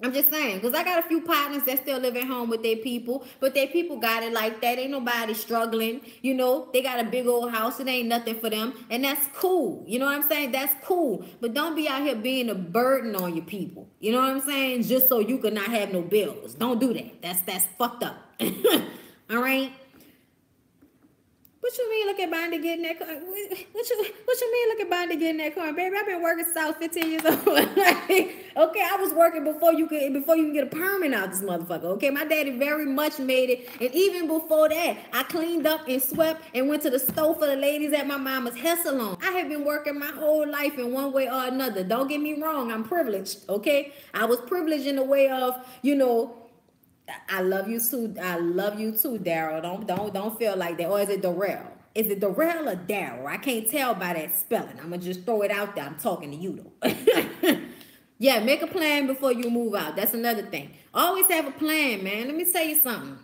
I'm just saying, because I got a few partners that still live at home with their people, but their people got it like that. Ain't nobody struggling. They got a big old house. It ain't nothing for them. And that's cool. You know what I'm saying? That's cool. But don't be out here being a burden on your people. You know what I'm saying? Just so you could not have no bills. Don't do that. That's fucked up. All right? What you mean look at Bondy getting that car? What you mean look at Bondy getting that car? Baby, I've been working since I was 15 years old. Okay, I was working before you can get a permit out this motherfucker. Okay, my daddy very much made it. And even before that, I cleaned up and swept and went to the store for the ladies at my mama's hair salon. I have been working my whole life in one way or another. Don't get me wrong, I'm privileged. Okay, I was privileged in the way of, I love you too. I love you too, Daryl. Don't feel like that. Or is it Darrell? Is it Darrell or Daryl? I can't tell by that spelling. I'm gonna just throw it out there. I'm talking to you though. Yeah, make a plan before you move out. That's another thing. Always have a plan, man. Let me tell you something.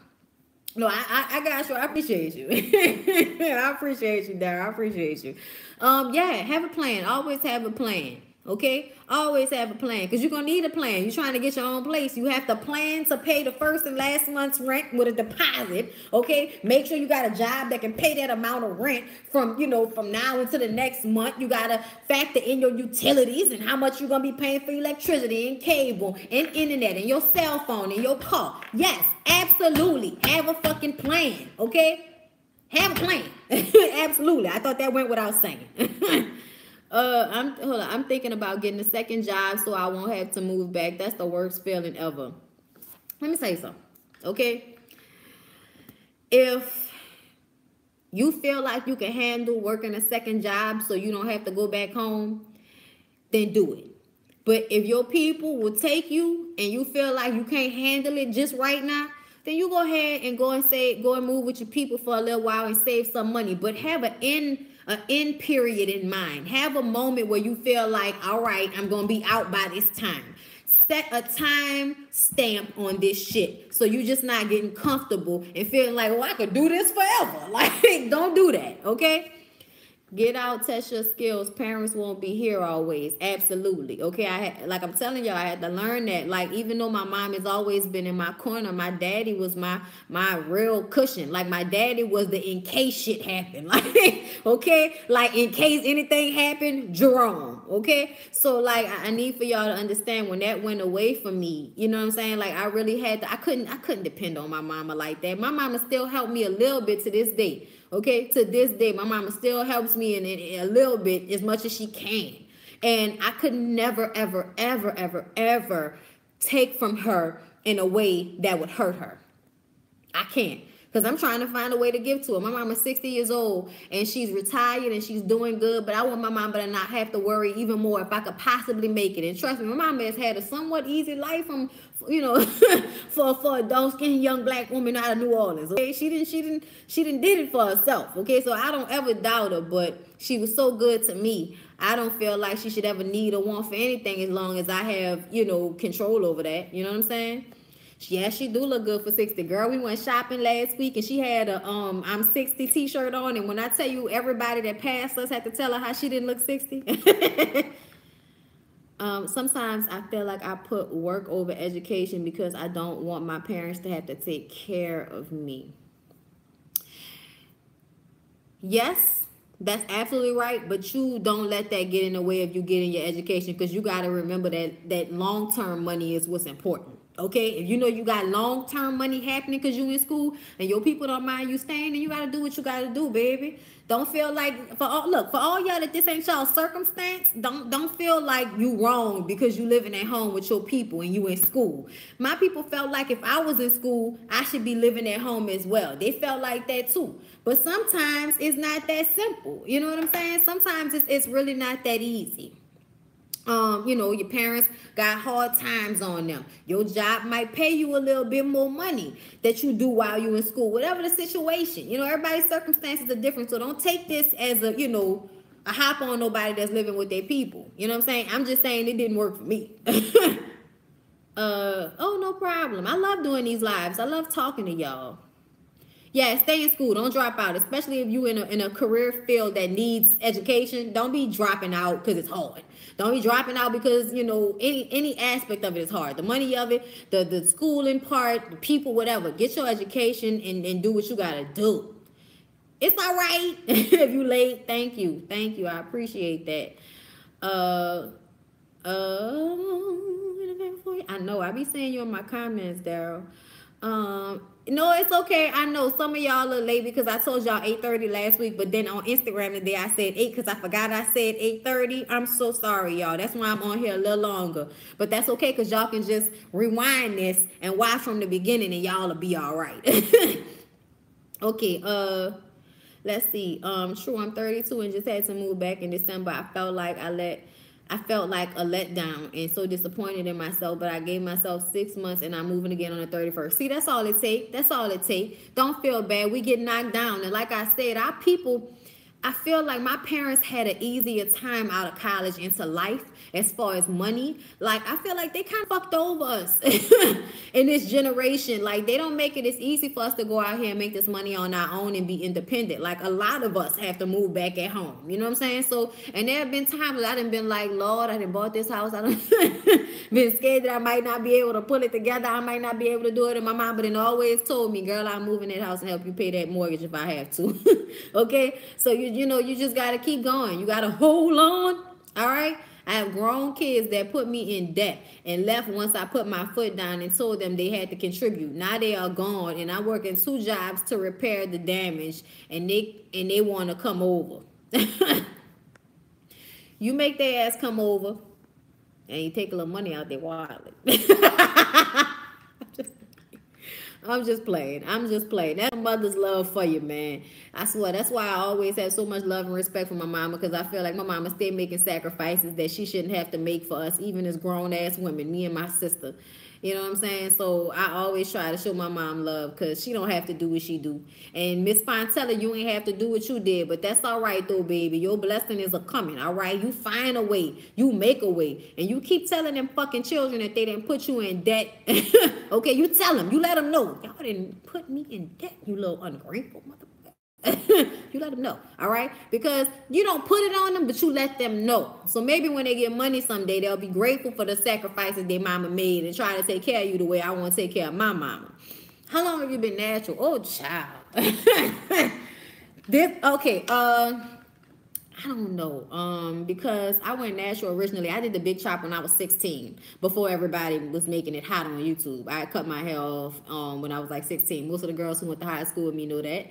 No, I got you. I appreciate you. I appreciate you, Daryl. I appreciate you. Yeah, have a plan. Always have a plan. Okay, always have a plan, because you're gonna need a plan. You're trying to get your own place. You have to plan to pay the first and last month's rent with a deposit. Okay, make sure you got a job that can pay that amount of rent from now until the next month. You gotta factor in your utilities and how much you're gonna be paying for electricity and cable and internet and your cell phone and your car. Yes, absolutely, have a fucking plan. Okay, have a plan. Absolutely. I thought that went without saying. I'm thinking about getting a second job so I won't have to move back. That's the worst feeling ever. Let me say something, okay? If you feel like you can handle working a second job so you don't have to go back home, then do it. But if your people will take you and you feel like you can't handle it just right now, then you go ahead and go and move with your people for a little while and save some money. But have an end period in mind. Have a moment where you feel like, all right, I'm going to be out by this time. Set a time stamp on this shit, so you're just not getting comfortable and feeling like, well, I could do this forever. Like, don't do that, okay? Get out, test your skills. Parents won't be here always. Absolutely. Okay, like I'm telling y'all, I had to learn that. Like, even though my mom has always been in my corner, my daddy was my real cushion. Like, my daddy was the in case shit happened. Like, okay, like in case anything happened, Jerome. Okay, so like I need for y'all to understand when that went away from me. You know what I'm saying? Like, I really had to. I couldn't depend on my mama like that. My mama still helped me a little bit to this day. Okay, to this day, my mama still helps me in a little bit, as much as she can. And I could never, ever, ever, ever, ever take from her in a way that would hurt her. I can't. Because I'm trying to find a way to give to her. My mama's 60 years old and she's retired and she's doing good. But I want my mama to not have to worry even more if I could possibly make it. And trust me, my mama has had a somewhat easy life from, for a dark-skinned young black woman out of New Orleans. Okay, she didn't did it for herself. Okay, so I don't ever doubt her, but she was so good to me. I don't feel like she should ever need or want for anything as long as I have, control over that. You know what I'm saying? Yeah, she do look good for 60. Girl, we went shopping last week and she had a I'm 60 t-shirt on. And when I tell you, everybody that passed us had to tell her how she didn't look 60. Sometimes I feel like I put work over education because I don't want my parents to have to take care of me. Yes, that's absolutely right, but you don't let that get in the way of you getting your education, because you got to remember that long-term money is what's important. Okay, if you know you got long-term money happening because you in school and your people don't mind you staying, then you got to do what you got to do, baby. Don't feel like, for all y'all that this ain't y'all circumstance, don't feel like you wrong because you living at home with your people and you in school. My people felt like if I was in school, I should be living at home as well. They felt like that too. But sometimes it's not that simple. You know what I'm saying? Sometimes it's really not that easy. Your parents got hard times on them. Your job might pay you a little bit more money that you do while you're in school. Whatever the situation, everybody's circumstances are different. So don't take this as a hop on nobody that's living with their people. You know what I'm saying? I'm just saying it didn't work for me. Oh, no problem. I love doing these lives. I love talking to y'all. Yeah, stay in school. Don't drop out, especially if you in a career field that needs education. Don't be dropping out because it's hard. Don't be dropping out because any aspect of it is hard. The money of it, the schooling part, the people, whatever. Get your education and do what you gotta do. It's all right if you late. Thank you. I appreciate that. I know I be seeing you in my comments, Daryl. No, it's okay. I know some of y'all are late because I told y'all 8:30 last week, but then on Instagram today I said 8 because I forgot I said 8:30. I'm so sorry, y'all. That's why I'm on here a little longer. But that's okay because y'all can just rewind this and watch from the beginning and y'all will be all right. Okay, let's see. True, I'm 32 and just had to move back in December. I felt like a letdown and so disappointed in myself, but I gave myself 6 months and I'm moving again on the 31st. See, that's all it takes. Don't feel bad. We get knocked down. And like I said, our people, I feel like my parents had an easier time out of college into life as far as money. Like, I feel like they kind of fucked over us in this generation. Like, they don't make it as easy for us to go out here and make this money on our own and be independent. Like, a lot of us have to move back at home. You know what I'm saying? So, and there have been times I done been like, Lord, I done bought this house. I done been scared that I might not be able to pull it together. I might not be able to do it. And my mom but then always told me, girl, I'll move in that house and help you pay that mortgage if I have to. Okay? So, you just got to keep going. You got to hold on. All right? I have grown kids that put me in debt and left once I put my foot down and told them they had to contribute. Now they are gone and I work in 2 jobs to repair the damage and they want to come over. You make their ass come over and you take a little money out their wallet. I'm just playing. That's mother's love for you, man. I swear. That's why I always have so much love and respect for my mama, because I feel like my mama stay making sacrifices that she shouldn't have to make for us, even as grown-ass women, me and my sister. You know what I'm saying? So I always try to show my mom love because she don't have to do what she do. And Miss Fontella, you ain't have to do what you did, but that's all right though, baby. Your blessing is a coming, all right? You find a way. You make a way. And you keep telling them fucking children that they didn't put you in debt. Okay, you tell them. You let them know. Y'all didn't put me in debt, you little ungrateful motherfucker. You let them know, all right? Because you don't put it on them, but you let them know. So maybe when they get money someday, they'll be grateful for the sacrifices their mama made and try to take care of you the way I want to take care of my mama. How long have you been natural? Oh, child. I don't know. Because I went natural originally. I did the big chop when I was 16, before everybody was making it hot on YouTube. I cut my hair off when I was like 16. Most of the girls who went to high school with me know that.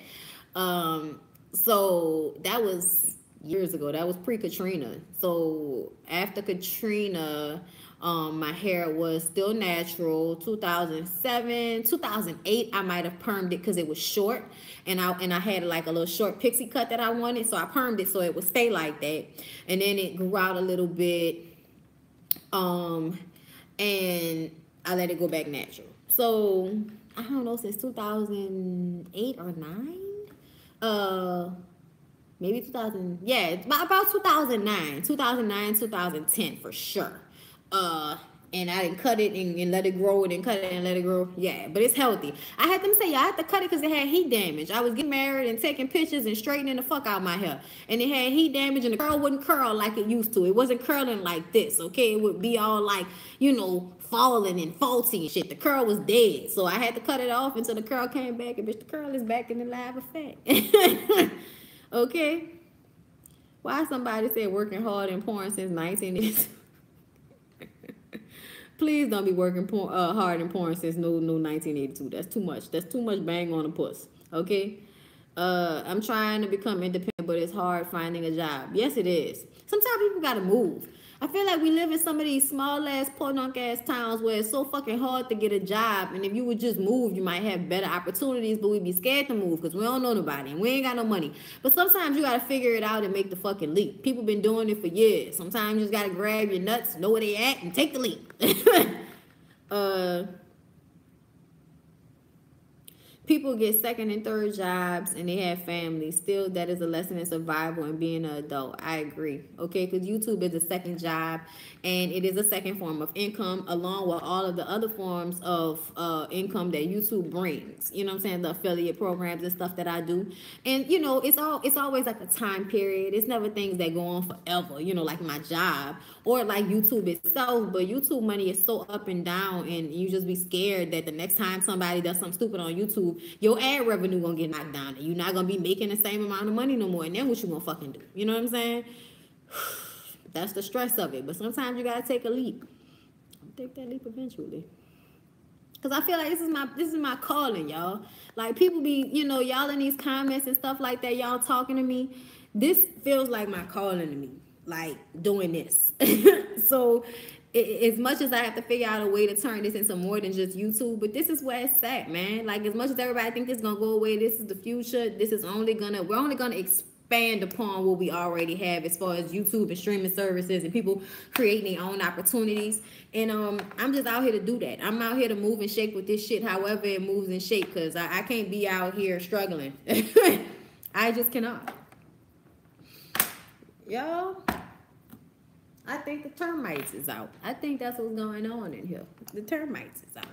So that was years ago. That was pre-Katrina. So after Katrina, my hair was still natural. 2007, 2008, I might have permed it because it was short, and I had like a little short pixie cut that I wanted, so I permed it so it would stay like that. And then it grew out a little bit, and I let it go back natural. So I don't know, since 2008 or 9. Maybe 2000, yeah, about 2009, 2010 for sure. And I didn't cut it and let it grow, and then cut it and let it grow. Yeah, but it's healthy. I had them say, I had to cut it because it had heat damage. I was getting married and taking pictures and straightening the fuck out my hair, and it had heat damage, and the curl wouldn't curl like it used to. It wasn't curling like this, okay? It would be all like, falling and faulty and shit. The curl was dead, so I had to cut it off until the curl came back, and bitch, the curl is back in the live effect. Okay? Why somebody said working hard in porn since 1982? Please don't be working hard in porn since no 1982. That's too much. That's too much bang on a puss. Okay? I'm trying to become independent, but it's hard finding a job. Yes, it is. Sometimes people gotta move. I feel like we live in some of these small ass, podunk ass towns where it's so fucking hard to get a job. And if you would just move, you might have better opportunities, but we'd be scared to move because we don't know nobody and we ain't got no money. But sometimes you gotta figure it out and make the fucking leap. People been doing it for years. Sometimes you just gotta grab your nuts, know where they at, and take the leap. People get second and third jobs and they have families. Still, that is a lesson in survival and being an adult. I agree. Okay, because YouTube is a second job and it is a second form of income along with all of the other forms of income that YouTube brings. You know what I'm saying? The affiliate programs and stuff that I do. And, it's always like a time period. It's never things that go on forever, like my job or like YouTube itself. But YouTube money is so up and down, and you just be scared that the next time somebody does something stupid on YouTube, your ad revenue gonna get knocked down and you're not gonna be making the same amount of money no more. And then what you gonna fucking do? You know what I'm saying? That's the stress of it. But sometimes you gotta take a leap. I'll take that leap eventually. Cause I feel like this is my calling, y'all. Like people be, y'all in these comments and stuff like that, y'all talking to me. This feels like my calling to me. Like doing this. So as much as I have to figure out a way to turn this into more than just YouTube, but this is where it's at, man. Like as much as everybody think this is gonna go away, this is the future. This is we're only gonna expand upon what we already have as far as YouTube and streaming services and people creating their own opportunities. And I'm just out here to do that. I'm out here to move and shake with this shit however it moves and shake, because I can't be out here struggling. I just cannot. Y'all, I think the termites is out. I think that's what's going on in here. The termites is out.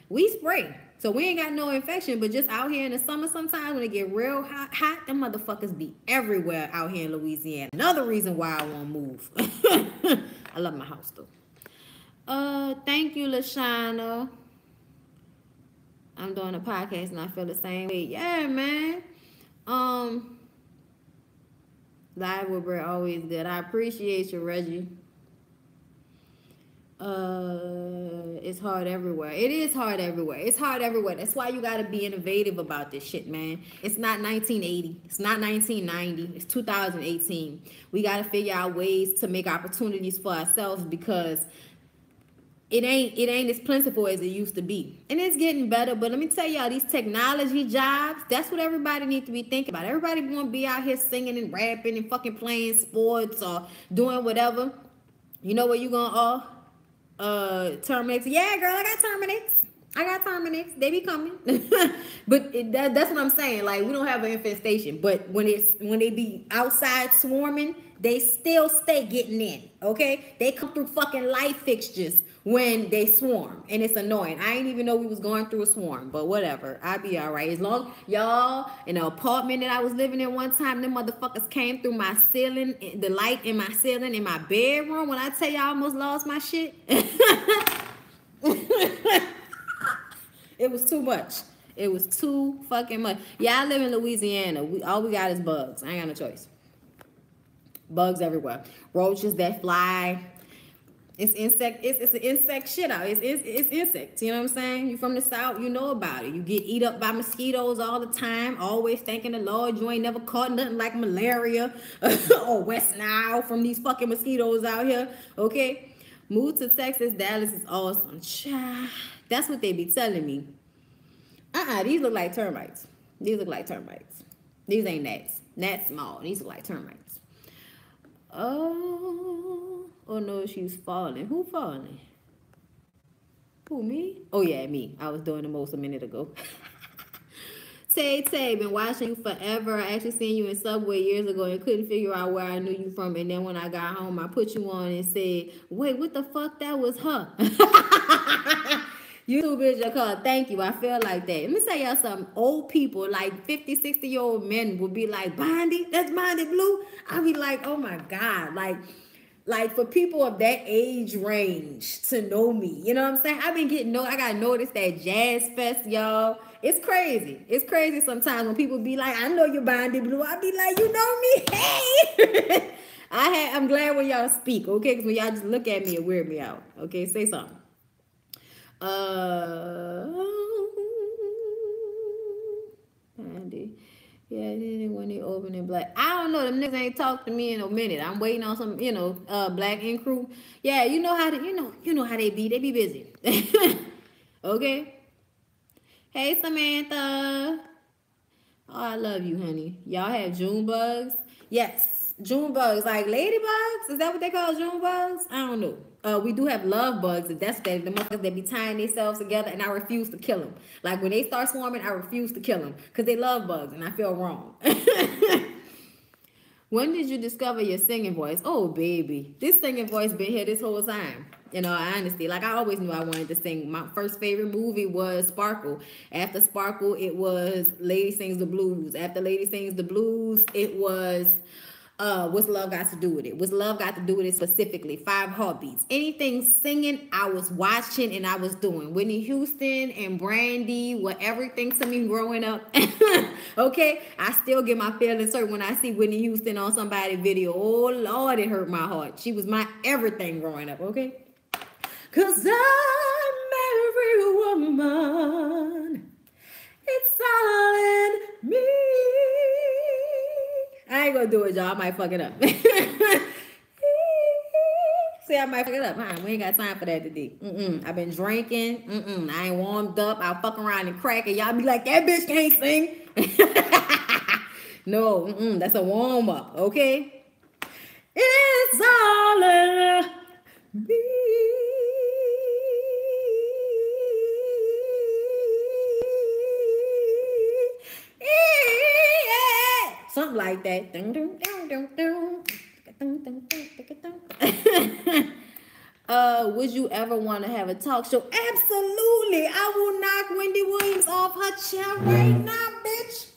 We spray, so we ain't got no infection, but just out here in the summer sometimes when it get real hot, them motherfuckers be everywhere out here in Louisiana. Another reason why I won't move. I love my house though. Thank you, LaShana. I'm doing a podcast and I feel the same way. Yeah, man. Live with Brett, always good. I appreciate you, Reggie. It's hard everywhere. It is hard everywhere. It's hard everywhere. That's why you gotta be innovative about this shit, man. It's not 1980. It's not 1990. It's 2018. We gotta figure out ways to make opportunities for ourselves, because it ain't as plentiful as it used to be. And it's getting better, but let me tell y'all, these technology jobs, that's what everybody needs to be thinking about. Everybody want to be out here singing and rapping and fucking playing sports or doing whatever. You know what you gonna Terminix? Yeah, girl, I got Terminix. They be coming. But that's what I'm saying. Like, we don't have an infestation, but when they be outside swarming, they still stay getting in, okay? They come through fucking light fixtures when they swarm, and it's annoying. I didn't even know we was going through a swarm, but whatever. I'll be all right. As long y'all in the apartment that I was living in one time, them motherfuckers came through my ceiling, the light in my ceiling in my bedroom. When I tell you I almost lost my shit, it was too much. It was too fucking much. Yeah, I live in Louisiana. All we got is bugs. I ain't got no choice. Bugs everywhere. Roaches that fly. It's insect. It's an insect shit out. It's insects. You know what I'm saying? You from the South, you know about it. You get eat up by mosquitoes all the time. Always thanking the Lord you ain't never caught nothing like malaria or West Nile from these fucking mosquitoes out here. Okay? Move to Texas. Dallas is awesome. That's what they be telling me. These look like termites. These look like termites. These ain't gnats. Gnats small. These look like termites. Oh no, she's falling. Who falling? Who, me? Oh yeah, me. I was doing the most a minute ago. Tay, been watching you forever. I actually seen you in Subway years ago and couldn't figure out where I knew you from. And then when I got home, I put you on and said, wait, what the fuck? That was her. YouTube is your call. Thank you. I feel like that. Let me tell y'all something. Old people, like 50, 60-year-old men would be like, Bondy, that's Bondy Blue. I'd be like, oh my God. Like for people of that age range to know me. You know what I'm saying? I've been getting I got noticed at Jazz Fest, y'all. It's crazy. It's crazy sometimes when people be like, I know you're Bondy Blue. I be like, you know me? Hey. I'm glad when y'all speak, okay? Because when y'all just look at me, it weird me out. Okay, say something. Andy. Yeah, then when they open it black. I don't know, them niggas ain't talked to me in a minute. I'm waiting on some, Black Ink Crew. Yeah, you know how how they be. They be busy. Okay? Hey Samantha. Oh, I love you, honey. Y'all have June bugs? Yes. June bugs, like ladybugs? Is that what they call June bugs? I don't know. We do have love bugs, and that's the motherfuckers that be tying themselves together, and I refuse to kill them. Like when they start swarming, I refuse to kill them because they love bugs, and I feel wrong. When did you discover your singing voice? Oh, baby, this singing voice been here this whole time. Honestly, like I always knew I wanted to sing. My first favorite movie was Sparkle. After Sparkle, it was Lady Sings the Blues. After Lady Sings the Blues, it was What's Love Got to Do with It? What's Love Got to Do with It specifically? 5 Heartbeats. Anything singing, I was watching and I was doing. Whitney Houston and Brandy were everything to me growing up. Okay? I still get my feelings hurt when I see Whitney Houston on somebody's video. Oh, Lord, it hurt my heart. She was my everything growing up, okay? 'Cause I'm every woman. It's all in me. I ain't gonna do it, y'all. I might fuck it up. See, I might fuck it up, huh? We ain't got time for that today. I've been drinking. I ain't warmed up. I'll fuck around and crack and y'all be like, that bitch can't sing. No, that's a warm up, okay? It's all in me. Something like that. Would you ever want to have a talk show? Absolutely. I will knock Wendy Williams off her chair right now, bitch.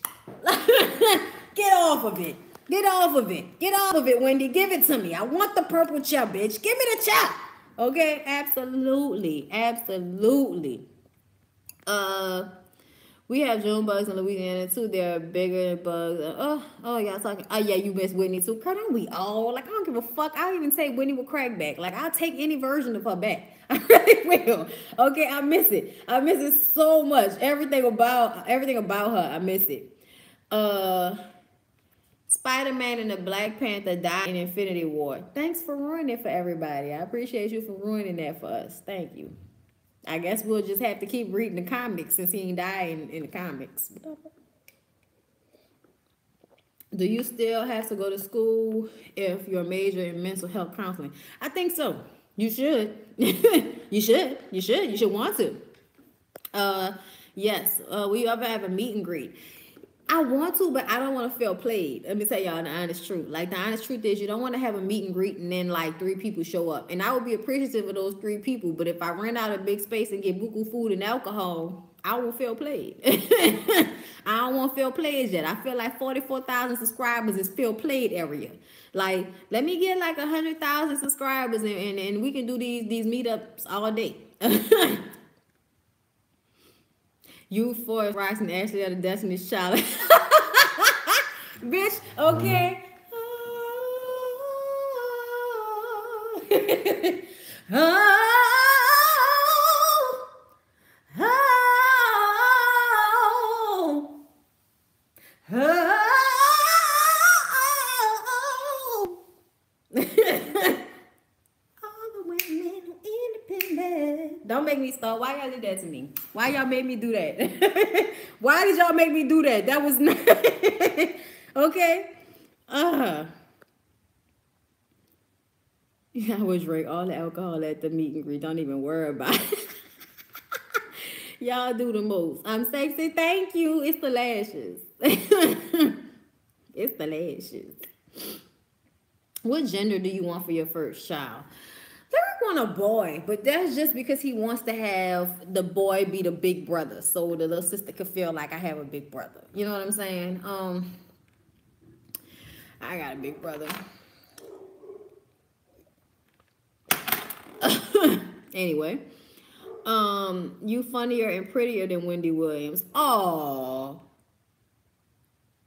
Get off of it. Get off of it. Get off of it, Wendy. Give it to me. I want the purple chair, bitch. Give me the chair. Okay? Absolutely. Absolutely. We have June bugs in Louisiana too. They're bigger bugs. Y'all talking. Oh yeah, you miss Whitney too. Girl, don't we all? Like I don't give a fuck. I'll even take Whitney with crack back. Like I'll take any version of her back. I really will. Okay, I miss it. I miss it so much. Everything about her. I miss it. Spider-Man and the Black Panther died in Infinity War. Thanks for ruining it for everybody. I appreciate you for ruining that for us. Thank you. I guess we'll just have to keep reading the comics since he ain't died in the comics. Do you still have to go to school if you're major in mental health counseling? I think so. You should. You should. You should want to. Yes. We ever have a meet and greet? I want to, but I don't want to feel played. Let me tell y'all the honest truth. Like, the honest truth is, you don't want to have a meet and greet and then like 3 people show up. And I would be appreciative of those 3 people. But if I rent out a big space and get buku food and alcohol, I won't feel played. I don't want to feel played yet. I feel like 44,000 subscribers is feel played area. Like, let me get like 100,000 subscribers and we can do these meetups all day. You Forrest Rice and Ashley are the Destiny's Child. Bitch, okay. Don't make me start. Why y'all did that to me? Why y'all made me do that? Why did y'all make me do that? That was not okay. Yeah, I would drink all the alcohol at the meet and greet. Don't even worry about it. Y'all do the most. I'm sexy. Thank you. It's the lashes. It's the lashes. What gender do you want for your first child? Derek want a boy, but that's just because he wants to have the boy be the big brother, so the little sister could feel like I have a big brother. You know what I'm saying? I got a big brother. Anyway, you funnier and prettier than Wendy Williams. Oh,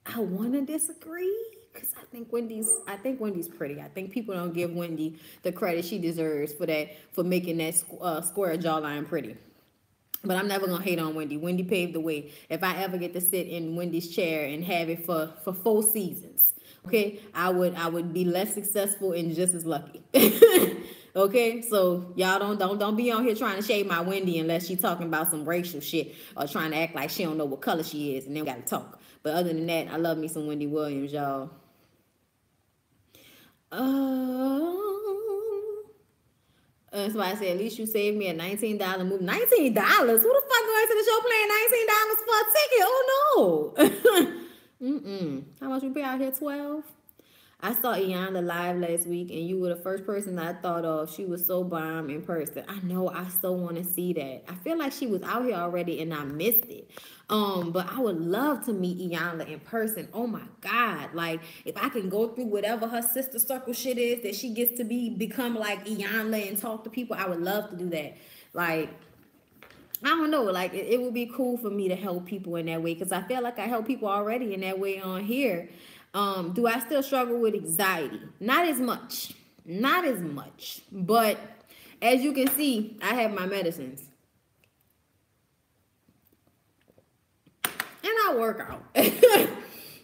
I want to disagree. Because I think Wendy's pretty. I think people don't give Wendy the credit she deserves for making that square jawline pretty. But I'm never gonna hate on Wendy. Wendy paved the way. If I ever get to sit in Wendy's chair and have it for 4 seasons, okay, I would be less successful and just as lucky. Okay, so y'all don't be on here trying to shade my Wendy unless she talking about some racial shit or trying to act like she don't know what color she is, and then we gotta talk. But other than that, I love me some Wendy Williams, y'all. That's why I said, at least you saved me a $19 movie. $19? Who the fuck going to the show playing $19 for a ticket? Oh no. How much we pay out here? 12. I saw Iyanla live last week, and you were the first person I thought of. She was so bomb in person. I know. I so want to see that. I feel like she was out here already, and I missed it. But I would love to meet Iyanla in person. Oh my God! Like, if I can go through whatever her sister circle shit is that she gets to become like Iyanla and talk to people, I would love to do that. Like, I don't know, like it would be cool for me to help people in that way, because I feel like I help people already in that way on here. Do I still struggle with anxiety? Not as much. Not as much. But as you can see, I have my medicines. And I work out.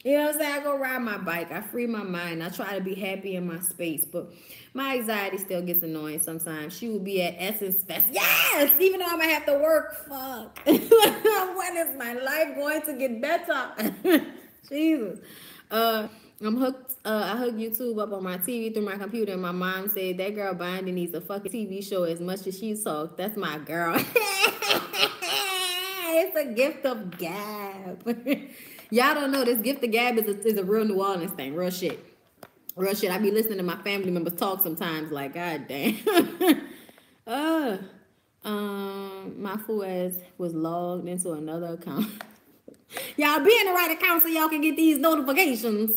You know what I'm saying? I go ride my bike. I free my mind. I try to be happy in my space. But my anxiety still gets annoying sometimes. She will be at Essence Fest. Yes! Even though I'm going to have to work. Fuck. When is my life going to get better? Jesus. I'm hooked. I hooked YouTube up on my TV through my computer, and my mom said that girl Bondy needs a fucking TV show as much as she talks. That's my girl. It's a gift of gab. Y'all don't know this gift of gab is a real New Orleans thing. Real shit. Real shit. I be listening to my family members talk sometimes. Like, God damn. My fool ass was logged into another account. Y'all be in the right account so y'all can get these notifications.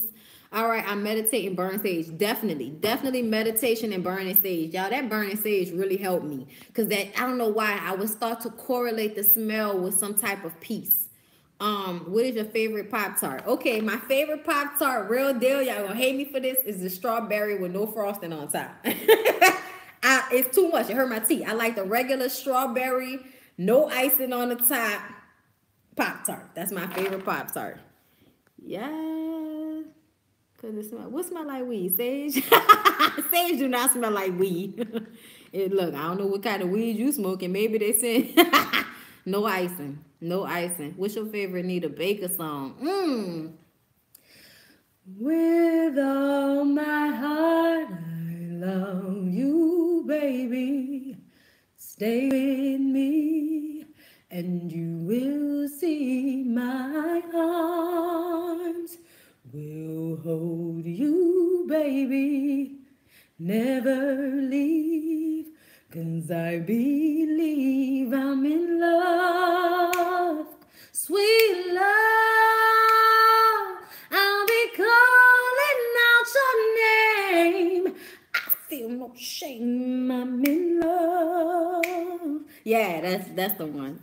All right, I meditate and burn sage. Definitely meditation and burning sage. Y'all, that burning sage really helped me. Because I don't know why, I would start to correlate the smell with some type of peace. What is your favorite Pop-Tart? Okay, my favorite Pop-Tart, real deal, y'all gonna hate me for this, is the strawberry with no frosting on top. It's too much. It hurt my teeth. I like the regular strawberry, no icing on the top Pop-Tart. That's my favorite Pop-Tart. Yeah. Cause it smell. What smell like weed? Sage? Sage do not smell like weed. Look, I don't know what kind of weed you smoking. Maybe they said no icing. No icing. What's your favorite Nita Baker song? With all my heart, I love you, baby. Stay with me, and you will see my heart. hold you, baby. Never leave, 'cause I believe I'm in love. Sweet love, I'll be calling out your name. I feel no shame, I'm in love. Yeah, that's the one.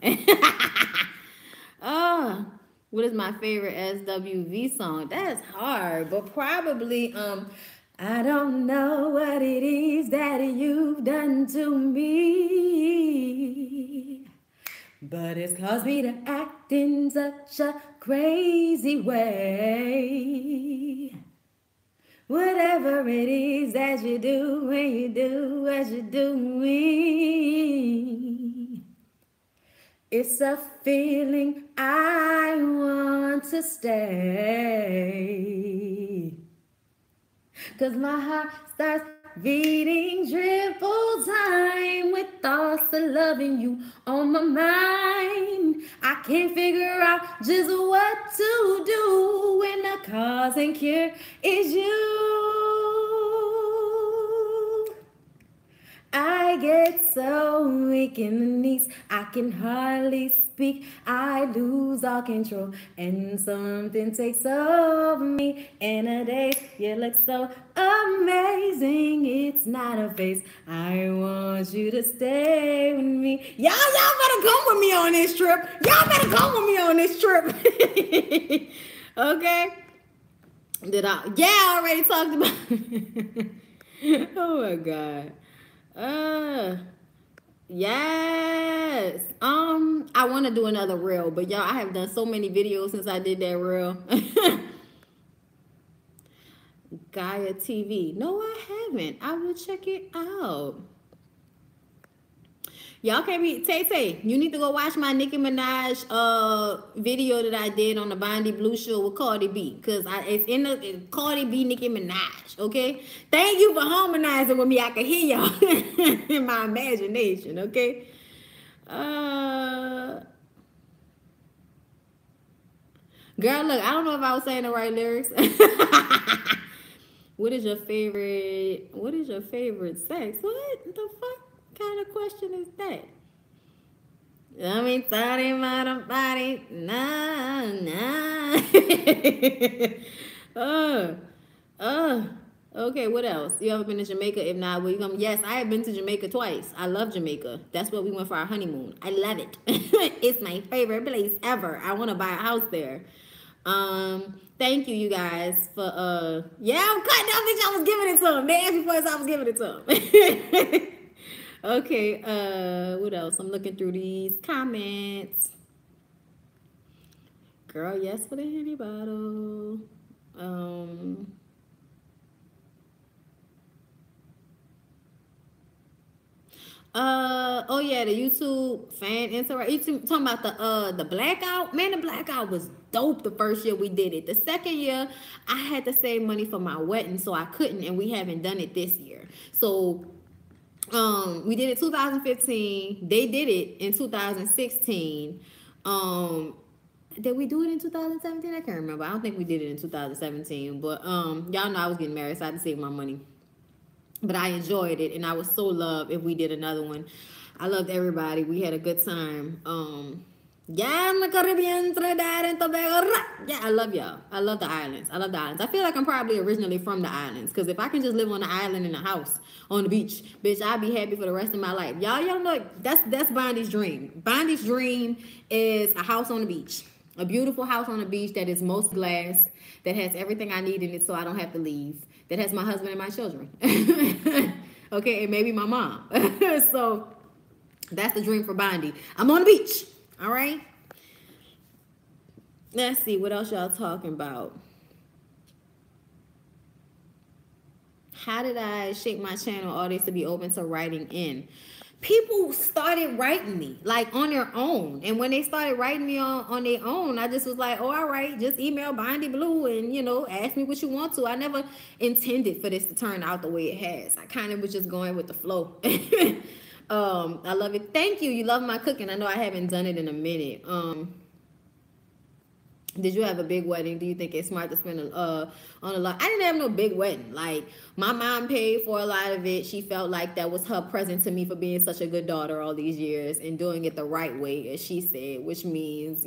Oh, what is my favorite SWV song? That's hard, but probably I don't know what it is that you've done to me, but it's caused me to act in such a crazy way. Whatever it is that you do when you do what you're doing, it's a feeling I want to stay. 'Cause my heart starts beating triple time with thoughts of loving you on my mind. I can't figure out just what to do when the cause and cure is you. I get so weak in the knees, I can hardly speak. I lose all control, and something takes over me. In a day, you look so amazing. It's not a face. I want you to stay with me. Y'all better come with me on this trip. Y'all better come with me on this trip. Okay? Yeah, I already talked about it. Oh my God. Yes. I want to do another reel, but y'all, I have done so many videos since I did that reel. Gaia TV. No, I haven't. I will check it out. Y'all can't be Tay. You need to go watch my Nicki Minaj video that I did on the Bondy Blue show with Cardi B, because it's in the Cardi B Nicki Minaj. Okay, thank you for harmonizing with me. I can hear y'all in my imagination. Okay. Girl, look, I don't know if I was saying the right lyrics. What is your favorite sex? What the fuck kind of question is that? I mean, sorry, body, nah. Okay, what else? You ever been to Jamaica? If not, will you come? Yes, I have been to Jamaica twice. I love Jamaica. That's where we went for our honeymoon. I love it. It's my favorite place ever. I want to buy a house there. Thank you guys for yeah, I'm cutting down. Bitch, I was giving it to him. They asked me first, I was giving it to him. Okay, what else? I'm looking through these comments. Girl, yes for the Henny bottle. Oh yeah, the YouTube fan interaction. You talking about the blackout? Man, the blackout was dope the first year we did it. The second year, I had to save money for my wedding, so I couldn't, and we haven't done it this year. So we did it 2015. They did it in 2016. Did we do it in 2017? I can't remember. I don't think we did it in 2017. But y'all know I was getting married, so I had to save my money. But I enjoyed it, and I was so loved if we did another one. I loved everybody. We had a good time. Yeah, in the Caribbean, Trinidad and Tobago. Yeah, I love y'all. I love the islands. I feel like I'm probably originally from the islands, because if I can just live on the island in a house on the beach, bitch, I'll be happy for the rest of my life. Y'all know that's Bondy's dream. Bondy's dream is a house on the beach. A beautiful house on the beach that is most glass, that has everything I need in it so I don't have to leave, that has my husband and my children. Okay, and maybe my mom. So that's the dream for Bondy. I'm on the beach. All right. Let's see what else y'all talking about. How did I shape my channel audience to be open to writing in? People started writing me like on their own, and when they started writing me on their own, I just was like, oh, all right, just email Bondy Blue and ask me what you want to. I never intended for this to turn out the way it has. I kind of was just going with the flow. I love it. Thank you. You love my cooking. I know I haven't done it in a minute. Did you have a big wedding? Do you think it's smart to spend on a lot? I didn't have no big wedding. Like, my mom paid for a lot of it. She felt like that was her present to me for being such a good daughter all these years and doing it the right way, as she said, which means,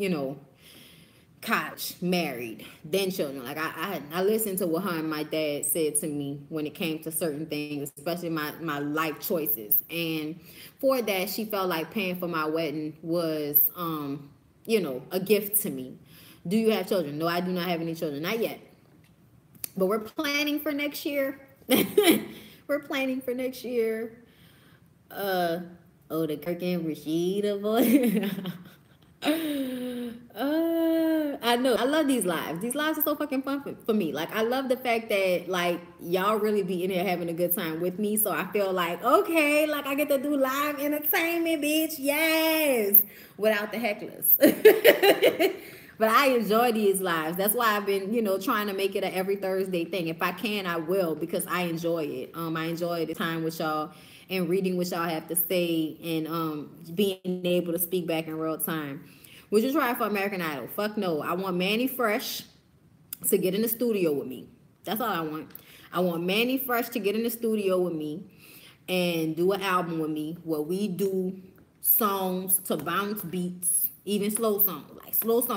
college, married, then children. Like, I listened to what her and my dad said to me when it came to certain things, especially my life choices. And for that, she felt like paying for my wedding was a gift to me. Do you have children? No, I do not have any children. Not yet. But we're planning for next year. We're planning for next year. The Kirk and Rashida boy. I know. I love these lives. These lives are so fucking fun for me. Like, I love the fact that, like, y'all really be in here having a good time with me. So I feel like, okay, like, I get to do live entertainment, bitch. Yes. Without the hecklers. But I enjoy these lives. That's why I've been, trying to make it a every Thursday thing. If I can, I will, because I enjoy it. I enjoy the time with y'all and reading what y'all have to say and being able to speak back in real time. Would you try for American Idol? Fuck no. I want Manny Fresh to get in the studio with me. That's all I want. I want Manny Fresh to get in the studio with me and do an album with me where we do songs to bounce beats, even slow songs,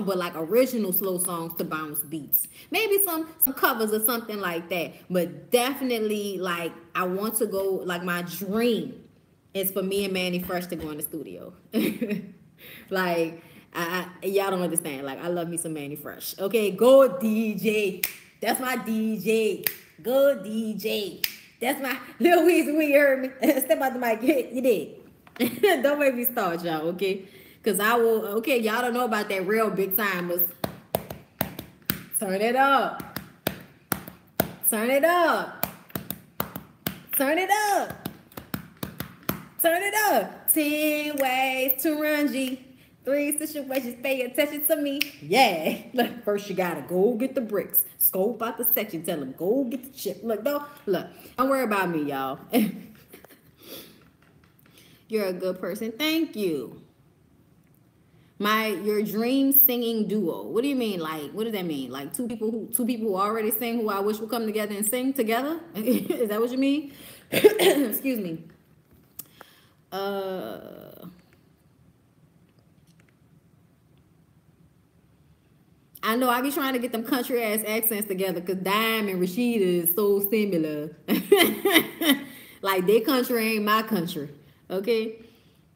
but like original slow songs to bounce beats. Maybe some covers or something like that. But definitely, like, I want to go, like, my dream is for me and Manny Fresh to go in the studio. Like, y'all don't understand. Like, I love me some Manny Fresh. Okay, go DJ. That's my DJ. Go DJ. That's my Lil Weezy. When you heard me, step out the mic. You did. Don't make me start, y'all. Okay. Because I will, okay, y'all don't know about that real big timers. Turn it up. Turn it up. Turn it up. Turn it up. 10 ways to run G. 3 situations, pay attention to me. Yeah. Look, first you gotta go get the bricks. Scope out the section. Tell them, go get the chip. Look, don't worry about me, y'all. You're a good person. Thank you. Your dream singing duo. What do you mean? Like, what does that mean? Like two people who already sing who I wish would come together and sing together? Is that what you mean? Excuse me. I know I be trying to get them country ass accents together because Dime and Rashida is so similar. Like, their country ain't my country. Okay?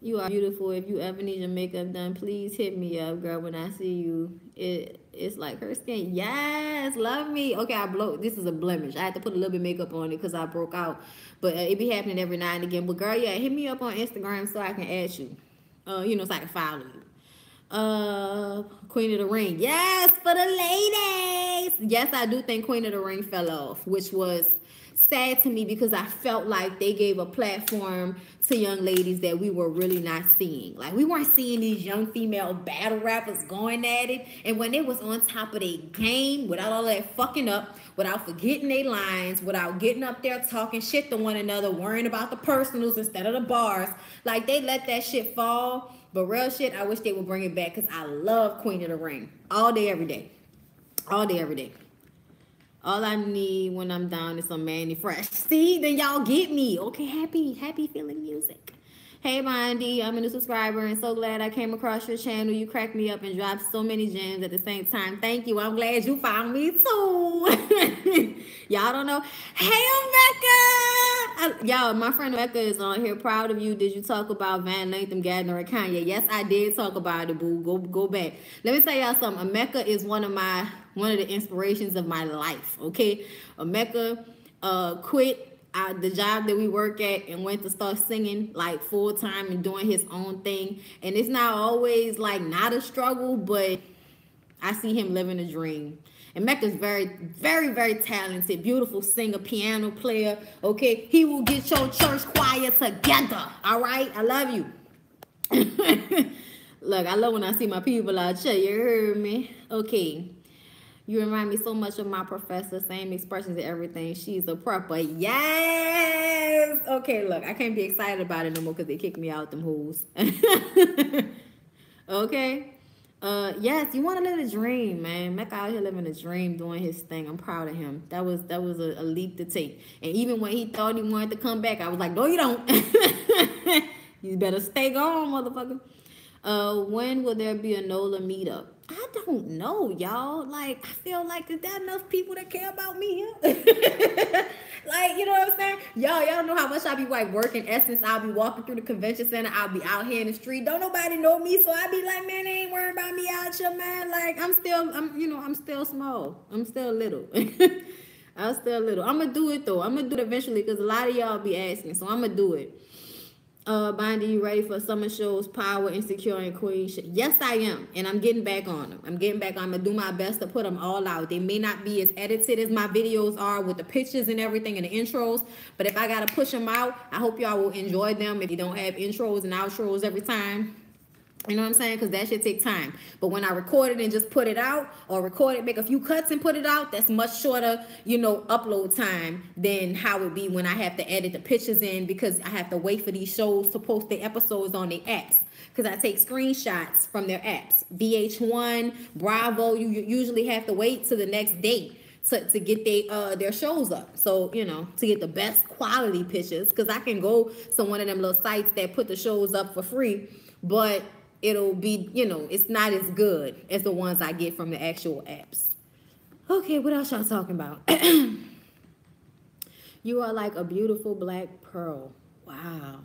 You are beautiful. If you ever need your makeup done, please hit me up, girl. When I see you, it's like her skin. Yes, love me. Okay, this is a blemish. I had to put a little bit of makeup on it because I broke out. But it be happening every now and again. But girl, yeah, hit me up on Instagram so I can add you. So I can follow you. Queen of the Ring. Yes, for the ladies. Yes, I do think Queen of the Ring fell off, which was sad to me because I felt like they gave a platform to young ladies that we were really not seeing. Like, we weren't seeing these young female battle rappers going at it. And when they was on top of their game, without all that fucking up, without forgetting their lines, without getting up there talking shit to one another, worrying about the personals instead of the bars, like, they let that shit fall. But real shit, I wish they would bring it back because I love Queen of the Ring. All day, every day. All day, every day. All I need when I'm down is some Manny Fresh. See, then y'all get me. Okay, happy feeling music. Hey, Bondy, I'm a new subscriber and so glad I came across your channel. You cracked me up and dropped so many gems at the same time. Thank you. I'm glad you found me too. Y'all don't know. Hey, Omeka. Y'all, my friend Omeka is on here. Proud of you. Did you talk about Van Lathan, Gardner, and Kanye? Yes, I did talk about it, boo. Go back. Let me tell y'all something. Omeka is one of the inspirations of my life. Okay, Omeka quit the job that we work at and went to start singing like full time and doing his own thing. And it's not always like not a struggle, but I see him living a dream. And Mecca's very, very, very talented, beautiful singer, piano player. Okay, he will get your church choir together. All right, I love you. Look, I love when I see my people out here. You heard me? Okay. You remind me so much of my professor. Same expressions and everything. She's a prepper. Yes! Okay, look. I can't be excited about it no more because they kicked me out them hoes. Okay? Yes, you want to live a dream, man. Mecca out here living a dream, doing his thing. I'm proud of him. That was a leap to take. And even when he thought he wanted to come back, I was like, no, you don't. You better stay gone, motherfucker. When will there be a NOLA meetup? I don't know, y'all. Like, I feel like is there enough people that care about me here? Like, you know what I'm saying? Y'all know how much I be like working. Essence, I'll be walking through the convention center. I'll be out here in the street. Don't nobody know me, so I be like, man, they ain't worried about me out here, man. Like, I'm still small. I'm still little. I'm still little. I'm gonna do it though. I'm gonna do it eventually because a lot of y'all be asking, so I'm gonna do it. Bondy, you ready for summer shows, Power, Insecure, and Queen? Yes, I am. And I'm getting back on them. I'm going to do my best to put them all out. They may not be as edited as my videos are with the pictures and everything and the intros. But if I got to push them out, I hope y'all will enjoy them. If you don't have intros and outros every time. You know what I'm saying? Because that shit take time. But when I record it and just put it out, or record it, make a few cuts and put it out, that's much shorter, upload time than how it be when I have to edit the pictures in, because I have to wait for these shows to post their episodes on their apps. Because I take screenshots from their apps. VH1, Bravo, you usually have to wait till the next day to get their shows up. So, to get the best quality pictures. Because I can go to one of them little sites that put the shows up for free, but it'll be, it's not as good as the ones I get from the actual apps. Okay, what else y'all talking about? You are like a beautiful black pearl. Wow.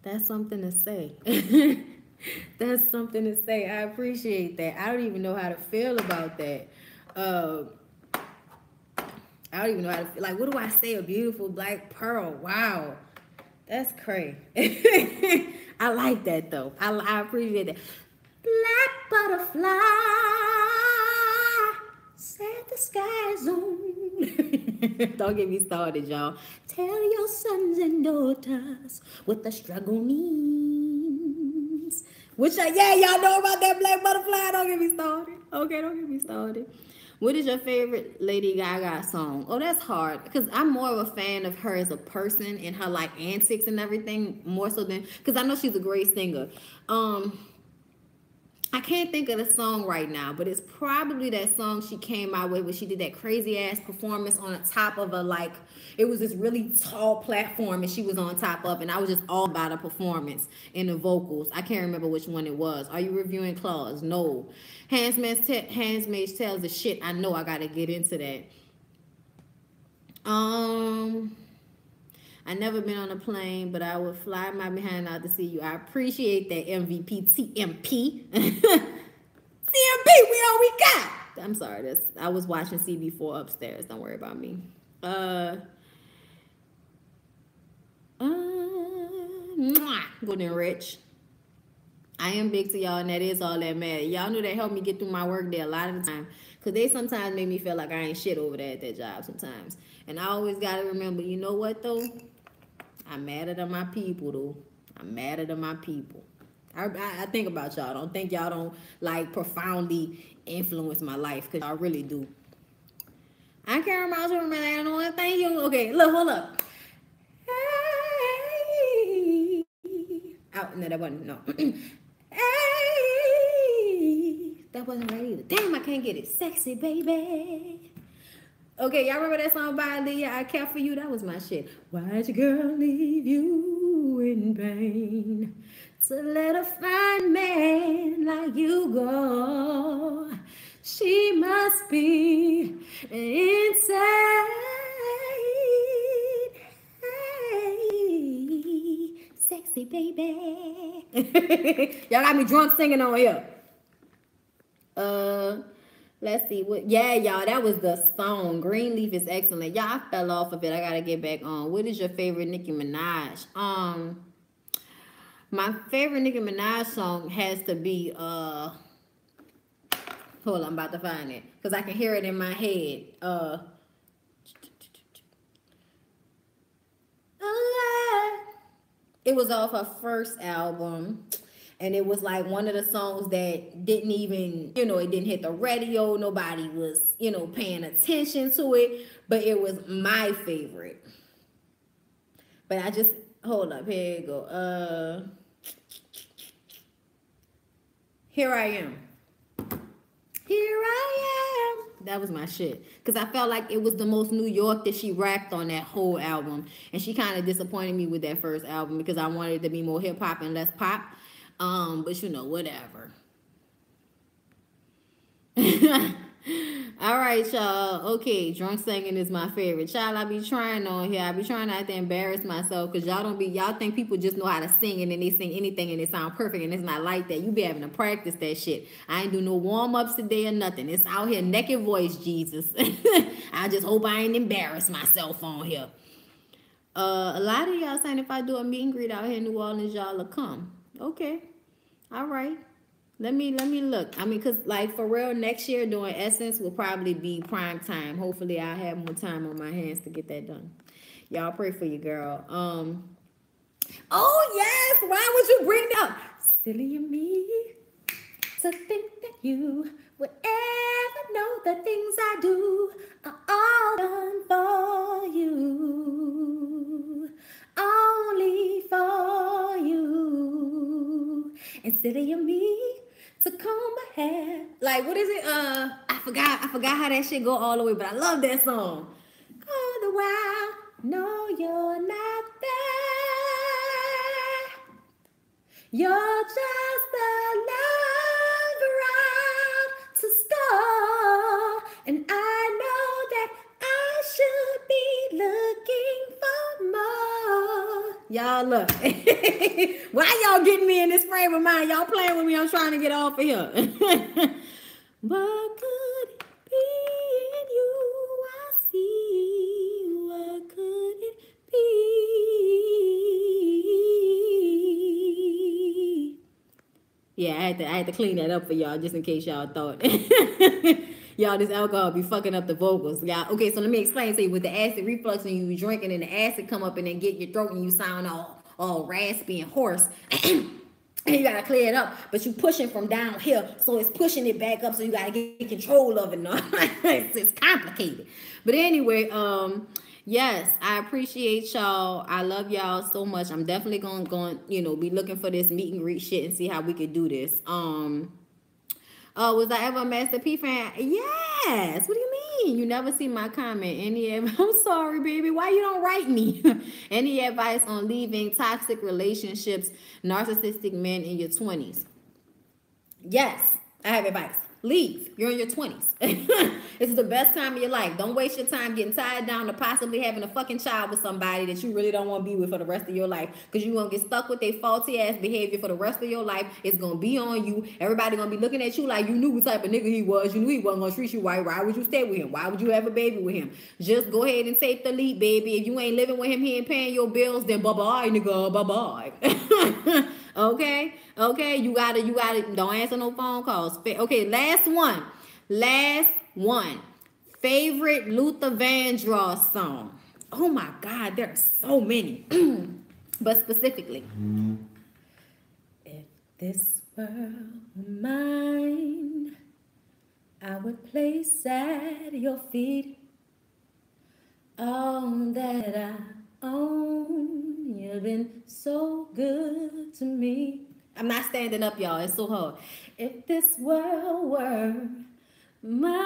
That's something to say. That's something to say. I appreciate that. I don't even know how to feel about that. I don't even know how to feel. Like, what do I say? A beautiful black pearl. Wow. That's crazy. I like that though. I appreciate that. Black butterfly, set the skies on. Don't get me started, y'all. Tell your sons and daughters what the struggle means. Y'all know about that black butterfly. Don't get me started. Okay, don't get me started. What is your favorite Lady Gaga song? Oh, that's hard because I'm more of a fan of her as a person and her like antics and everything more so than because I know she's a great singer. I can't think of the song right now, but it's probably that song she came out with where she did that crazy ass performance on the top of it was this really tall platform and she was on top of, and I was just all about the performance and the vocals. I can't remember which one it was. Are you reviewing Claws? No. Handmaid's Tales is shit. I know I gotta get into that. I never been on a plane, but I would fly my behind out to see you. I appreciate that MVP TMP. CMP, we all we got. I'm sorry, I was watching CB4 upstairs. Don't worry about me. Good and rich. I am big to y'all, and that is all that matters. Y'all know that helped me get through my work day a lot of the time. Because they sometimes make me feel like I ain't shit over there at that job sometimes. And I always got to remember, you know what, though? I'm mad at my people, though. I'm mad at my people. I think about y'all. Don't think y'all don't, like, profoundly influence my life. Because y'all really do. I can't remember. I don't know. Thank you. Okay, look, hold up. Hey. Oh, no, that wasn't, no. Hey, that wasn't right either. Damn, I can't get it. Sexy baby. Okay, y'all remember that song by Aaliyah, I Care For You? That was my shit. Why'd your girl leave you in pain to let a fine man like you go? She must be insane. Hey, sexy baby. Y'all got me drunk singing on here. Let's see what. Yeah, y'all, that was the song. Greenleaf is excellent. Y'all, I fell off of it. I gotta get back on. What is your favorite Nicki Minaj? My favorite Nicki Minaj song has to be hold on, I'm about to find it because I can hear it in my head. It was off her first album. And it was like one of the songs that didn't even, it didn't hit the radio. Nobody was, paying attention to it. But it was my favorite. But I just, hold up, here you go. Here I Am. that was my shit. Because I felt like it was the most New York that she rapped on that whole album. And she kind of disappointed me with that first album because I wanted it to be more hip hop and less pop. But you know, whatever. All right, y'all. Okay, drunk singing is my favorite. Child, I be trying on here. I be trying not to embarrass myself because y'all think people just know how to sing and then they sing anything and it sound perfect and it's not like that. You be having to practice that shit. I ain't do no warm-ups today or nothing. It's out here naked voice, Jesus. I just hope I ain't embarrass myself on here. A lot of y'all saying if I do a meet and greet out here in New Orleans, y'all will come. Okay. All right. Let me look. I mean, cause like for real, next year doing Essence will probably be prime time. Hopefully, I'll have more time on my hands to get that done. Y'all pray for you, girl. Oh yes, why would you bring that up? Silly of me to think that you would ever know the things I do are all done for you, only for you. And silly of me to comb my hair. Like, what is it? I forgot how that shit go all the way, but I love that song. All the while, no, you're not there. You're just a love around to score. And I know that I should be looking for more. Y'all look. Why y'all getting me in this frame of mind? Y'all playing with me. I'm trying to get off of here. What could it be in you? I see. What could it be? Yeah, I had to clean that up for y'all just in case y'all thought. Y'all, this alcohol be fucking up the vocals. Y'all, okay, so let me explain to you with the acid reflux and you drinking and the acid come up and then get your throat and you sound all raspy and hoarse. And you gotta clear it up, but you pushing from down here, so it's pushing it back up, so you gotta get control of it now. It's complicated. But anyway, yes, I appreciate y'all. I love y'all so much. I'm definitely going be looking for this meet and greet shit and see how we could do this. Was I ever a Master P fan? Yes. What do you mean? You never see my comment. I'm sorry, baby. Why you don't write me? Any advice on leaving toxic relationships, narcissistic men in your 20s? Yes, I have advice. Leave. You're in your 20s. This is the best time of your life. Don't waste your time getting tied down to possibly having a fucking child with somebody that you really don't want to be with for the rest of your life. Because you're going to get stuck with their faulty ass behavior for the rest of your life. It's going to be on you. Everybody going to be looking at you like you knew what type of nigga he was. You knew he wasn't going to treat you right. Why would you stay with him? Why would you have a baby with him? Just go ahead and take the leap, baby. If you ain't living with him, he ain't paying your bills, then bye-bye, nigga. Bye-bye. Okay, you gotta don't answer no phone calls. Okay, last one. Favorite Luther Vandross song. Oh my God, there are so many. But specifically, if this world were mine, I would place at your feet all that I own. You've been so good to me. I'm not standing up, y'all. It's so hard. If this world were mine,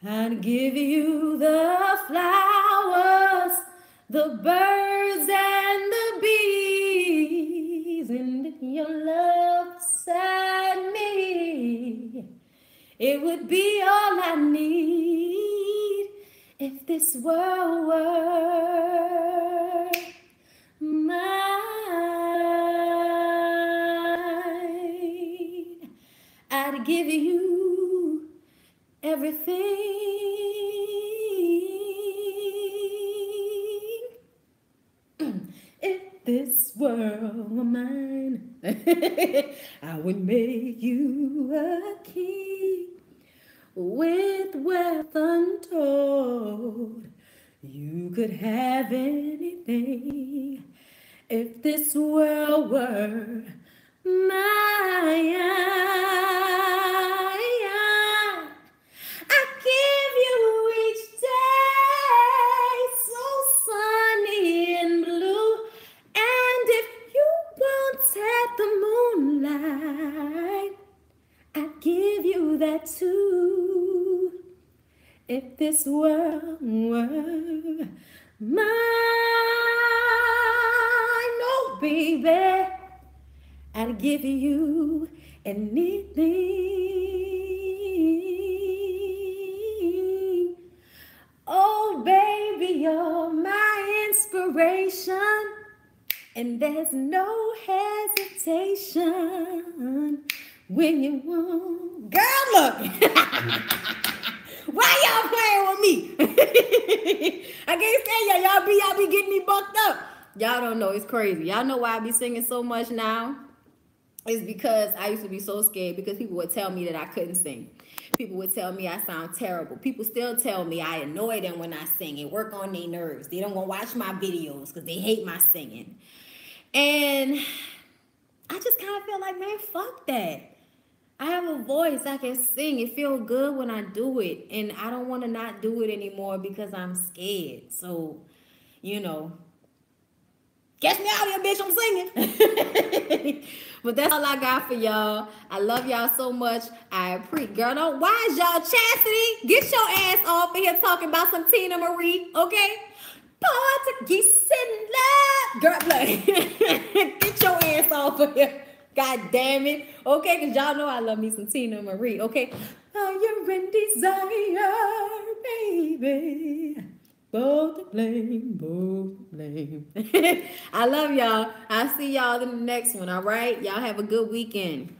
I'd give you the flowers, the birds, and the bees. And if your love beside me, it would be all I need. If this world were mine, I'd give you everything. If this world were mine, I would make you a king. With wealth untold, you could have anything. If this world were mine, I'd give you each day so sunny and blue. And if you won't had the moonlight, I'd give you that too. If this world were mine, oh baby, I'd give you anything. Oh baby, you're my inspiration, and there's no hesitation when you want. Girl, look. Why y'all playing with me? I can't stand y'all. Y'all be getting me bucked up. Y'all don't know. It's crazy. Y'all know why I be singing so much now? It's because I used to be so scared because people would tell me that I couldn't sing. People would tell me I sound terrible. People still tell me I annoy them when I sing. It work on their nerves. They don't want to watch my videos because they hate my singing. And I just kind of feel like, man, fuck that. I have a voice. I can sing. It feels good when I do it. And I don't want to not do it anymore because I'm scared. So, you know, catch me out here, bitch. I'm singing. But that's all I got for y'all. I love y'all so much. I appreciate. Girl, don't. Why is y'all Chastity? Get your ass off of here talking about some Tina Marie, okay? Portuguese in love. Girl, like, get your ass off of here. God damn it. Okay, because y'all know I love me some Tina Marie, okay? Are you in desire, baby? Both to blame, both to blame. I love y'all. I'll see y'all in the next one, all right? Y'all have a good weekend.